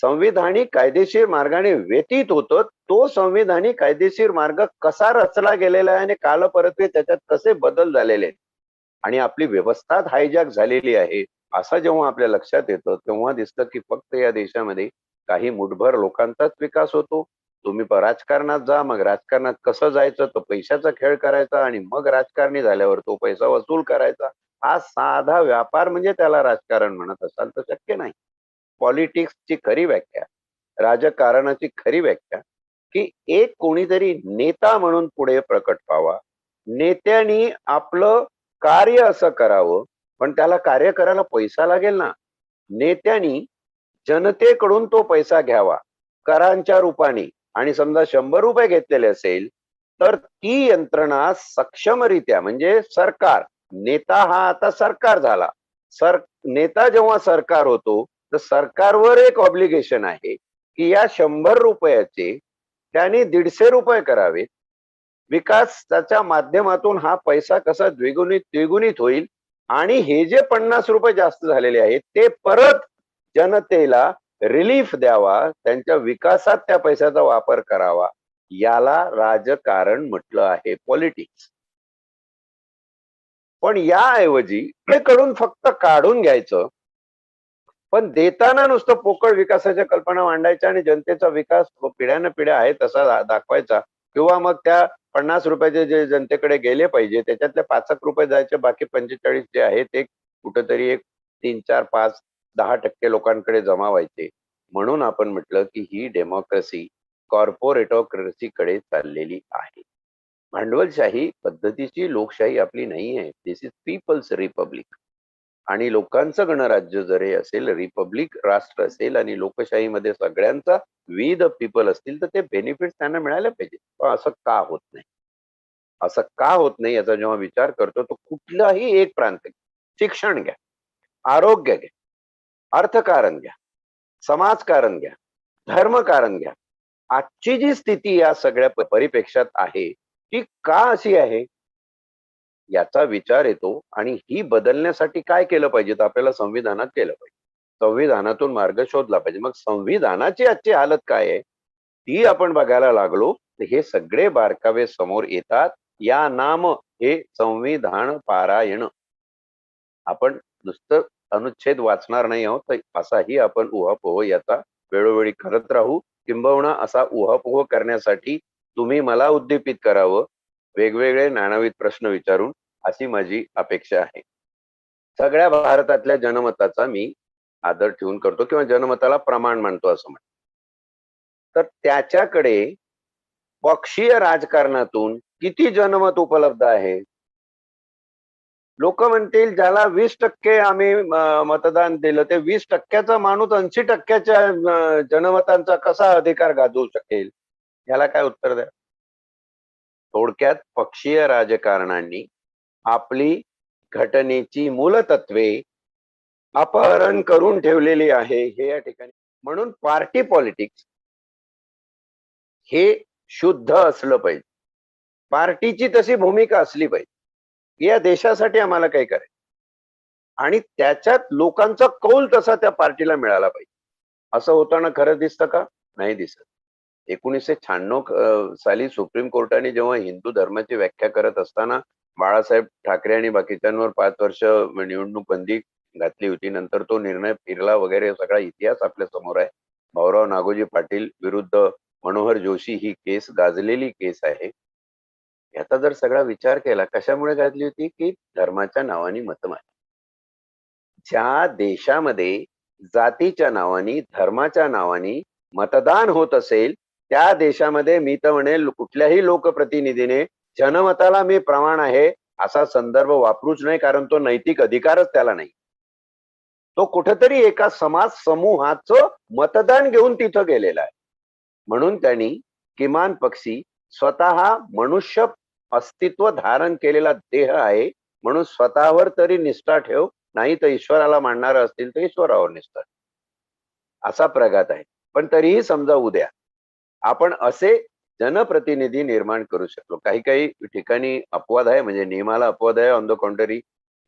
संविधानिक कायदेशीर मार्गाने व्यतीत होतं, तो संविधानिक कायदेशीर मार्ग कसा रचला गेलेला आहे आणि कालपरत्वे त्याच्यात कसे बदल झालेले आहेत आणि आपली व्यवस्था हायजॅक झालेली आहे असं जेव्हा आपल्या लक्षात येतं तेव्हा दिसतं की फक्त या देशामध्ये काही मुठभर लोकांचाच विकास होतो. तुम्ही राजकारणात जा, मग राजकारणात कसं जायचं, तो पैशाचा खेळ करायचा आणि मग राजकारणी झाल्यावर तो पैसा वसूल करायचा. हा साधा व्यापार म्हणजे त्याला राजकारण म्हणत असाल तर शक्य नाही. पॉलिटिक्सची खरी व्याख्या, राजकारणाची खरी व्याख्या की एक कोणीतरी नेता म्हणून पुढे प्रकट व्हावा. नेत्यांनी आपलं कार्य असं करावं, पण त्याला कार्य करायला पैसा लागेल ना. नेत्यांनी जनतेकडून तो पैसा घ्यावा करांच्या रूपाने आणि समजा 100 रुपये घेतलेले असेल तर ती यंत्रणा सक्षमरित्या म्हणजे सरकार, नेता हा आता सरकार झाला. नेता जेव्हा सरकार होतो तर सरकारवर एक ऑब्लिगेशन आहे की या 100 रुपयाचे त्यांनी 150 रुपये करावेत. विकासाच्या माध्यमातून हा पैसा कसा द्विगुणित होईल आणि हे जे 50 रुपये जास्त झालेले आहेत ते परत जनतेला रिलीफ द्यावा, त्यांच्या विकासात त्या पैशाचा वापर करावा. याला राजकारण म्हटलं आहे, पॉलिटिक्स. पण याऐवजी कडून फक्त काढून घ्यायचं, पण देताना नुसतं पोकळ विकासाच्या कल्पना मांडायच्या आणि जनतेचा विकास पिढ्यान पिढ्या आहे तसा दाखवायचा किंवा मग त्या 50 रुपयाचे जे जनतेकडे गेले पाहिजे त्याच्यातले 5 रुपये जायचे, बाकी 45 जे आहेत ते कुठेतरी एक 3, 4, 5, 10% लोकांकडे जमा व्हायचे. म्हणून आपण म्हटलं की ही डेमोक्रेसी कॉर्पोरेटोक्रेसीकडे चाललेली आहे. भांडवलशाही पद्धतीची लोकशाही आपली नाही आहे. दिस इज पीपल्स रिपब्लिक. आणि लोकांचं गणराज्य जर हे असेल, रिपब्लिक राष्ट्र असेल आणि लोकशाहीमध्ये सगळ्यांचा वी द पीपल असतील, तर ते बेनिफिट त्यांना मिळायला पाहिजे. पण असं का होत नाही? असं का होत नाही याचा जेव्हा विचार करतो, तो कुठलाही एक प्रांत घ्या, शिक्षण घ्या, आरोग्य घ्या, अर्थकारण घ्या, समाजकारण घ्या, धर्मकारण घ्या. आजची जी स्थिती या सगळ्या परिप्रेक्षात आहे, ती का अशी आहे याचा विचार येतो. आणि ही बदलण्यासाठी काय केलं पाहिजे, तर आपल्याला संविधानात केलं पाहिजे. संविधानातून मार्ग शोधला पाहिजे. मग संविधानाची आजची हालत काय आहे ती आपण बघायला लागलो, तर हे सगळे बारकावे समोर येतात. या नाम हे संविधान पारायण. आपण नुसतं अनुच्छेद वाचणार नाही आहोत, तर असाही आपण उहापोह याचा वेळोवेळी करत राहू. किंबहुना असा उहापोह करण्यासाठी तुम्ही मला उद्दीपित करावं, वेगवेगळे नानाविध प्रश्न विचारून, अशी माझी अपेक्षा आहे. सगळ्या भारतातल्या जनमताचा मी आदर ठेवून करतो, किंवा जनमताला प्रमाण मानतो असं म्हणतो. तर त्याच्याकडे पक्षीय राजकारणातून किती जनमत उपलब्ध आहे? लोक म्हणतील ज्याला 20% आम्ही मतदान दिलं, ते 20%चा माणूस 80%च्या जनमतांचा कसा अधिकार गाजवू शकेल? याला काय उत्तर द्या? थोडक्यात पक्षीय राजकारणांनी आपली घटनेची मूलतत्वे अपहरण करून ठेवलेली आहे हे या ठिकाणी. म्हणून पार्टी पॉलिटिक्स हे शुद्ध असलं पाहिजे. पार्टीची तशी भूमिका असली पाहिजे. या देशासाठी आम्हाला काय करायचं, आणि त्याच्यात लोकांचा कौल तसा त्या पार्टीला मिळाला पाहिजे. असं होताना खरं दिसतं का? नाही दिसत. 1996 साली सुप्रीम कोर्टाने जेव्हा हिंदू धर्माची व्याख्या करत असताना बाळासाहेब ठाकरे आणि बाकीच्यांवर 5 वर्ष निवडणूक बंदी घातली होती. नंतर तो निर्णय फिरला वगैरे, सगळा इतिहास आपल्या समोर आहे. भाऊराव नागोजी पाटील विरुद्ध मनोहर जोशी ही केस गाजलेली केस आहे. याचा जर सगळा विचार केला, कशामुळे गाजली होती? की धर्माच्या नावाने मतमारी. ज्या देशामध्ये जातीच्या नावाने, धर्माच्या नावाने मतदान होत असेल, त्या देशामध्ये मी तर म्हणेल कुठल्याही लोकप्रतिनिधीने जनमताला मी प्रमाण आहे असा संदर्भ वापरूच नाही, कारण तो नैतिक अधिकारच त्याला नाही. तो कुठेतरी एका समाज समूहाचं मतदान घेऊन तिथं गेलेला आहे. म्हणून त्यांनी किमान पक्षी स्वतः मनुष्य अस्तित्व धारण केलेला देह आहे, म्हणून स्वतःवर तरी निष्ठा ठेव, नाही तर ईश्वराला मानणार असतील तर ईश्वरावर निष्ठा, असा प्रघात आहे. पण तरीही समजा उद्या आपण असे जनप्रतिनिधी निर्माण करू शकलो. काही काही ठिकाणी अपवाद आहे, म्हणजे नियमाला अपवाद आहे. On the contrary,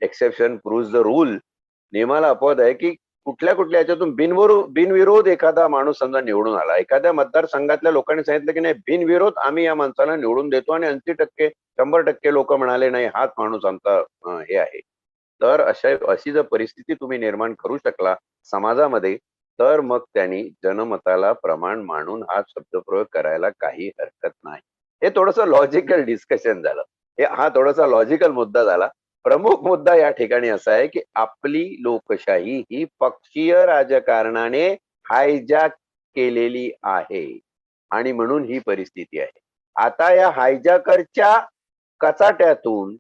exception proves the rule. नियमाला अपवाद आहे की कुठल्या कुठल्या याच्यातून बिनविरोध एखादा माणूस समजा निवडून आला, एखाद्या मतदारसंघातल्या लोकांनी सांगितलं की नाही, बिनविरोध आम्ही या माणसाला निवडून देतो, आणि 80% 100% लोक म्हणाले नाही, हाच माणूस आमचा हे आहे. तर अशी जर परिस्थिती तुम्ही निर्माण करू शकला समाजामध्ये, तर मग त्यांनी जनमताला प्रमाण मानून हा शब्दप्रयोग करायला काही हरकत नाही. हे थोडंसं लॉजिकल डिस्कशन झालं. हा थोडासा लॉजिकल मुद्दा झाला. प्रमुख मुद्दा या ठिकाणी असा आहे की आपली लोकशाही ही पक्षीय राजकारणाने हायजॅक केलेली आहे, आणि म्हणून ही परिस्थिती आहे. आता या हायजॅकरच्या कचाट्यातून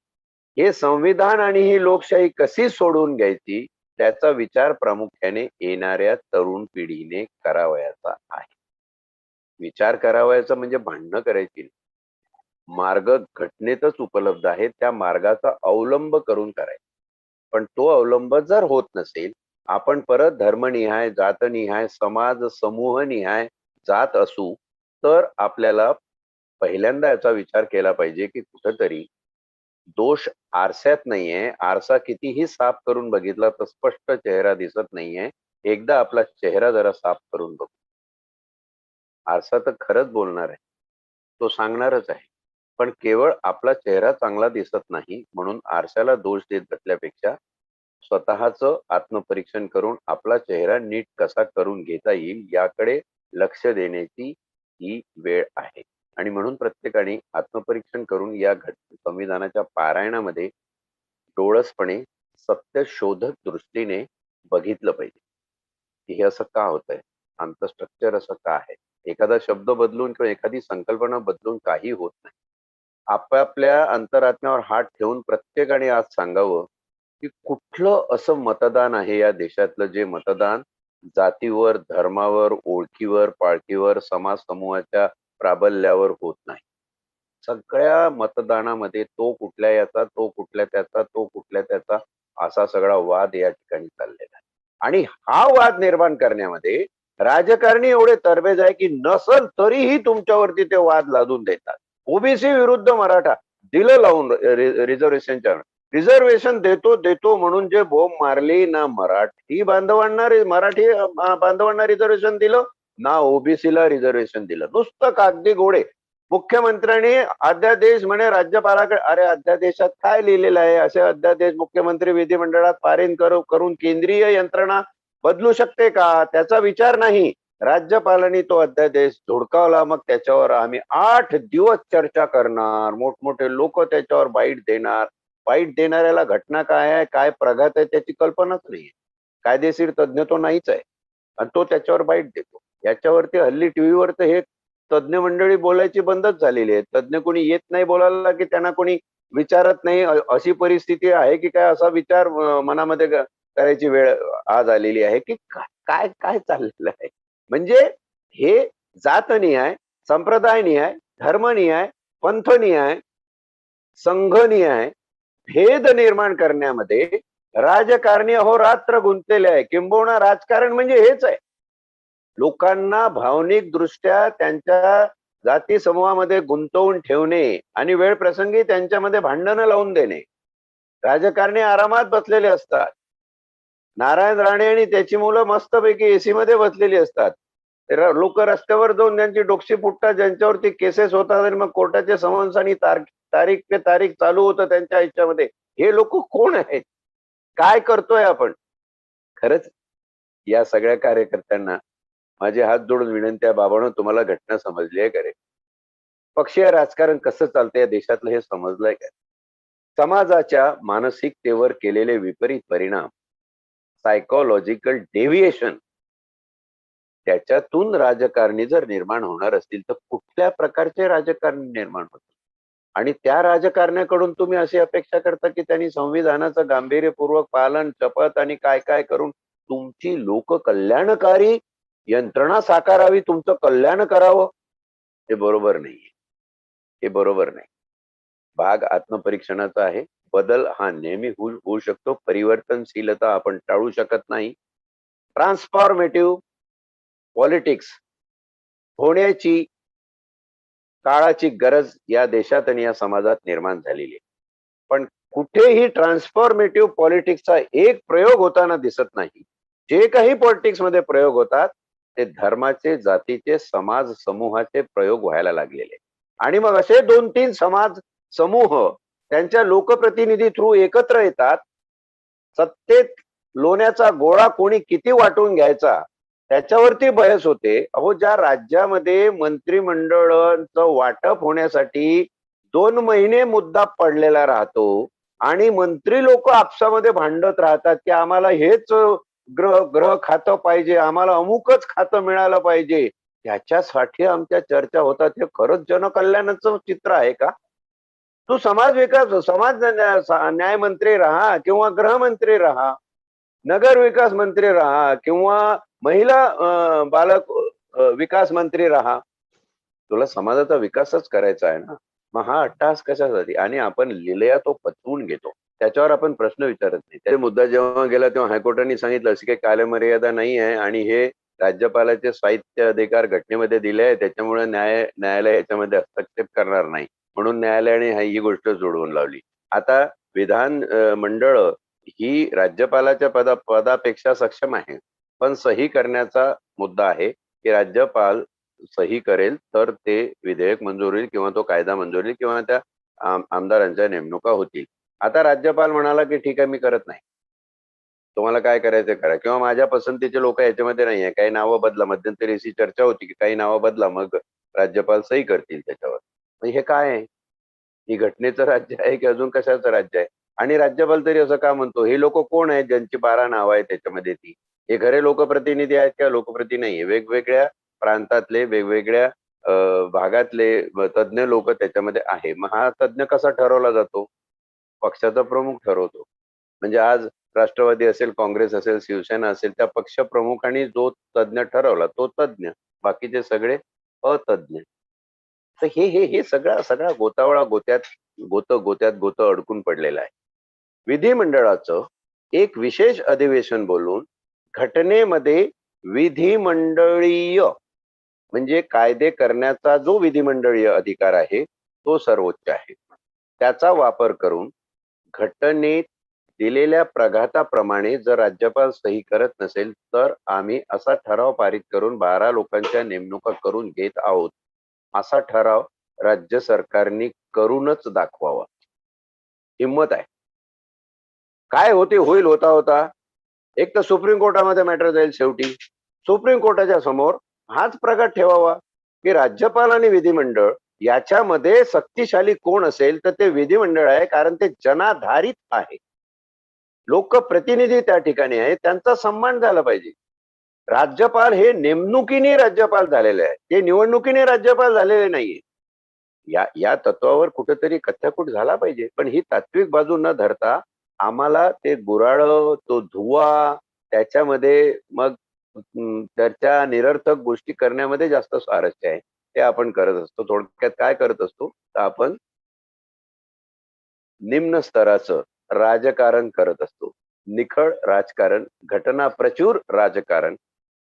हे संविधान आणि ही लोकशाही कशी सोडून घ्यायची, त्याचा विचार प्रामुख्याने येणाऱ्या तरुण पिढीने करावयाचा आहे. विचार करावयाचा म्हणजे भांडणं करायची नाही. मार्ग घटनेतच उपलब्ध आहे, त्या मार्गाचा अवलंब करून करायचा. पण तो अवलंब जर होत नसेल, आपण परत धर्मनिहाय, जातनिहाय, समाज समूहनिहाय जात असू, तर आपल्याला पहिल्यांदा याचा विचार केला पाहिजे की कुठंतरी दोष आरशात नाहीये. आरसा कितीही साफ करून बघितला तर स्पष्ट चेहरा दिसत नाहीये. एकदा आपला चेहरा जरा साफ करून बघू. आरसा तर खरंच बोलणार आहे, तो सांगणारच आहे. पण केवळ आपला चेहरा चांगला दिसत नाही म्हणून आरशाला दोष देत बसल्यापेक्षा स्वतःचं आत्मपरीक्षण करून आपला चेहरा नीट कसा करून घेता येईल याकडे लक्ष देण्याची ही वेळ आहे. आणि म्हणून प्रत्येकाने आत्मपरीक्षण करून या संविधानाच्या पारायणामध्ये डोळसपणे सत्य शोधक दृष्टीने बघितलं पाहिजे की हे असं का होतंय, आमचं स्ट्रक्चर असं का आहे, एखादा शब्द बदलून किंवा एखादी संकल्पना बदलून काही होत नाही. आपापल्या अंतरात्म्यावर हात ठेवून प्रत्येकाने आज सांगावं की कुठलं असं मतदान आहे या देशातलं जे मतदान जातीवर, धर्मावर, ओळखीवर, पाळखीवर, समाज समूहाच्या प्राबल्यावर होत नाही. सगळ्या मतदानामध्ये तो कुठल्या याचा, तो कुठल्या त्याचा, तो कुठल्या त्याचा, असा सगळा वाद या ठिकाणी चाललेला आहे. आणि हा वाद निर्माण करण्यामध्ये राजकारणी एवढे तरबेज आहे की नसल तरीही तुमच्यावरती ते वाद लादून देतात. ओबीसी विरुद्ध मराठा दिलं लावून रिझर्वेशनच्या रिझर्वेशन देतो देतो म्हणून जे बोंब मारली, ना मराठी बांधवांना बांधवांना रिझर्वेशन दिलं, ना ओबीसीला रिझर्वेशन दिलं. नुसतं कागदी घोडे. मुख्यमंत्र्यांनी अध्यादेश म्हणे राज्यपालाकडे. अरे अध्यादेशात काय लिहिलेलं आहे? असे अध्यादेश मुख्यमंत्री विधिमंडळात पारित करून केंद्रीय यंत्रणा बदलू शकते का? त्याचा विचार नाही. राज्यपालांनी तो अध्यादेश धुडकावला. मग त्याच्यावर आम्ही 8 दिवस चर्चा करणार, मोठमोठे लोक त्याच्यावर बाईट देणार. बाईट देणाऱ्याला घटना काय आहे, काय प्रघात आहे त्याची कल्पनाच नाहीये. कायदेशीर तज्ञ तो नाहीच आहे आणि तो त्याच्यावर बाईट देतो. याच्यावरती हल्ली टीव्हीवर तर हे तज्ञ मंडळी बोलायची बंदच झालेली आहे. तज्ञ कोणी येत नाही बोलायला की त्यांना कोणी विचारत नाही. अशी परिस्थिती आहे की काय असा विचार मनामध्ये करायची वेळ आज आलेली आहे की काय काय चाललेलं आहे. म्हणजे हे जातनिहाय, संप्रदायनिहाय, धर्मनिहाय, पंथनिहाय, संघनिहाय भेद निर्माण करण्यामध्ये राजकारणी अहोरात्र गुंतलेले आहे. किंबहुना राजकारण म्हणजे हेच आहे. लोकांना भावनिक दृष्ट्या त्यांच्या जाती समूहामध्ये गुंतवून ठेवणे आणि वेळ प्रसंगी त्यांच्यामध्ये भांडणं लावून देणे. राजकारणी आरामात बसलेले असतात. नारायण राणे आणि त्याची मुलं मस्तपैकी एसी मध्ये बसलेली असतात. लोक रस्त्यावर जाऊन त्यांची डोकशी फुटतात, ज्यांच्यावरती केसेस होतात आणि मग कोर्टाचे समन्स आणि तारीख पे तारीख चालू होतं त्यांच्या ह्याच्यामध्ये. हे लोक कोण आहेत? काय करतोय आपण? खरंच या सगळ्या कार्यकर्त्यांना माझे हात जोडून विनंती आहे, बाबांनो तुम्हाला घटना समजली आहे का रे? पक्षीय राजकारण कसं चालतंय या देशातलं हे समजलंय का? समाजाच्या मानसिकतेवर केलेले विपरीत परिणाम, सायकोलॉजिकल डेव्हिएशन, त्याच्यातून राजकारणी जर निर्माण होणार असतील तर कुठल्या प्रकारचे राजकारणी निर्माण होतील? आणि त्या राजकारण्याकडून तुम्ही अशी अपेक्षा करता की त्यांनी संविधानाचं गांभीर्यपूर्वक पालन, शपथ आणि काय काय करून तुमची लोक कल्याणकारी यंत्रणा साकारावी, तुमचं कल्याण करावं. हे बरोबर नाहीये. हे बरोबर नाही. भाग आत्मपरीक्षणाचा आहे. बदल हा नेहमी होऊ शकतो. परिवर्तनशीलता आपण टाळू शकत नाही. ट्रान्सफॉर्मेटिव्ह पॉलिटिक्स होण्याची काळाची गरज या देशात आणि या समाजात निर्माण झालेली आहे. पण कुठेही ट्रान्सफॉर्मेटिव्ह पॉलिटिक्सचा एक प्रयोग होताना दिसत नाही. जे काही पॉलिटिक्स मध्ये प्रयोग होतात ते धर्माचे, जातीचे, समाज समूहाचे प्रयोग व्हायला लागलेले. आणि मग असे 2-3 समाज समूह त्यांच्या लोकप्रतिनिधी थ्रू एकत्र येतात. सत्तेत लोण्याचा गोळा कोणी किती वाटून घ्यायचा त्याच्यावरती बहस होते. अहो, ज्या राज्यामध्ये मंत्रिमंडळाचं वाटप होण्यासाठी 2 महिने मुद्दा पडलेला राहतो आणि मंत्री लोक आपसामध्ये भांडत राहतात की आम्हाला हेच ग्रह खातं पाहिजे, आम्हाला अमुकच खातं मिळालं पाहिजे, त्याच्यासाठी आमच्या चर्चा होतात. हे खरंच जनकल्याणाचं चित्र आहे का? तू समाज न्याय मंत्री राहा किंवा गृहमंत्री राहा, नगर विकास मंत्री राहा किंवा महिला बालक विकास मंत्री राहा, तुला समाजाचा विकासच करायचा आहे ना. मग हा अट्टहास कशासाठी? आणि आपण लिहिलेला तो पचवून घेतो, त्याच्यावर आपण प्रश्न विचारत नाही. त्या मुद्दा जेव्हा गेला तेव्हा हायकोर्टाने सांगितलं अशी काही कालमर्यादा नाही आहे आणि हे राज्यपालाचे साहित्य अधिकार घटनेमध्ये दिले आहे, त्याच्यामुळे न्यायालय याच्यामध्ये हस्तक्षेप करणार नाही म्हणून न्यायालयाने ही गोष्ट जोडवून लावली. आता विधान मंडळ ही राज्यपालाच्या पदापेक्षा सक्षम आहे, पण सही करण्याचा मुद्दा आहे की राज्यपाल सही करेल तर ते विधेयक मंजूर होईल किंवा तो कायदा मंजूर होईल किंवा त्या आमदारांच्या नेमणुका होतील. आता राज्यपाल म्हणाला की ठीक आहे मी करत नाही, तुम्हाला काय करायचं करा, किंवा माझ्या पसंतीचे लोक याच्यामध्ये नाहीये, काही नावं बदला. मध्यंतरी अशी चर्चा होती की काही नावं बदला, मग राज्यपाल सही करतील त्याच्यावर. म्हणजे हे काय आहे? ही घटनेचं राज्य आहे की अजून कशाचं राज्य आहे? आणि राज्यपाल तरी असं का म्हणतो? हे लोक कोण आहेत ज्यांची 12 नावं आहेत त्याच्यामध्ये? ती हे खरे लोकप्रतिनिधी आहेत किंवा लोकप्रतिनिधी नाहीये? वेगवेगळ्या प्रांतातले वेगवेगळ्या भागातले तज्ञ लोक त्याच्यामध्ये आहे. मग हा तज्ञ कसा ठरवला जातो? पक्षाचा प्रमुख ठरवतो. म्हणजे आज राष्ट्रवादी असेल, काँग्रेस असेल, शिवसेना असेल, त्या पक्ष प्रमुखांनी जो तज्ञ ठरवला तो तज्ञ, बाकीचे सगळे अतज्ञ. तर हे सगळा गोतावळा गोत्यात अडकून पडलेला आहे. विधिमंडळाचं एक विशेष अधिवेशन बोलून घटनेमध्ये विधिमंडळीय म्हणजे कायदे करण्याचा जो विधिमंडळीय अधिकार आहे तो सर्वोच्च आहे. त्याचा वापर करून घटनेत दिलेल्या प्रघाताप्रमाणे जर राज्यपाल सही करत नसेल तर आम्ही असा ठराव पारित करून 12 लोकांच्या नेमणुका करून घेत आहोत, असा ठराव राज्य सरकारने करूनच दाखवावा. हिंमत आहे. काय होईल होता होता. एक तर सुप्रीम कोर्टामध्ये मॅटर जाईल शेवटी. सुप्रीम कोर्टाच्या समोर हाच प्रघात ठेवावा की राज्यपाल आणि विधिमंडळ याच्यामध्ये शक्तिशाली कोण असेल तर ते विधिमंडळ आहे, कारण ते जनाधारित आहे. लोकप्रतिनिधी त्या ठिकाणी आहे, त्यांचा सन्मान झाला पाहिजे. राज्यपाल हे नेमणुकीने राज्यपाल झालेले आहे, ते निवडणुकीने राज्यपाल झालेले नाहीये. या तत्वावर कुठेतरी कथ्थाकूट झाला पाहिजे. पण ही तात्विक बाजू न धरता आम्हाला ते गुराळ, तो धुवा, त्याच्यामध्ये मग त्याच्या निरर्थक गोष्टी करण्यामध्ये जास्त स्वारस्य आहे. ते आपण करत असतो. थोडक्यात काय करत असतो तर आपण निम्न स्तराचं राजकारण करत असतो. निखळ राजकारण, घटना प्रचूर राजकारण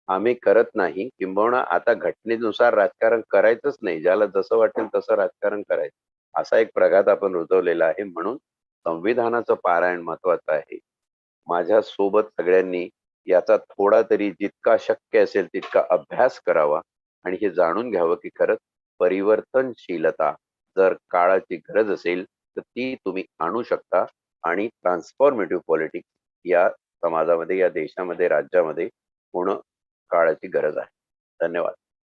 आम्ही करत नाही. किंबहुना आता घटनेनुसार राजकारण करायचंच नाही. ज्याला जसं वाटेल तसं राजकारण करायचं, असा एक प्रघात आपण रुजवलेला आहे. म्हणून संविधानाचं पारायण महत्वाचं आहे. माझ्या सोबत सगळ्यांनी याचा थोडा तरी जितका शक्य असेल तितका अभ्यास करावा आणि हे जाणून घ्यावं की खरंच परिवर्तनशीलता जर काळाची गरज असेल तर ती तुम्ही आणू शकता आणि ट्रान्सफॉर्मेटिव्ह पॉलिटिक्स या समाजामध्ये, या देशामध्ये, राज्यामध्ये होणं काळाची गरज आहे. धन्यवाद.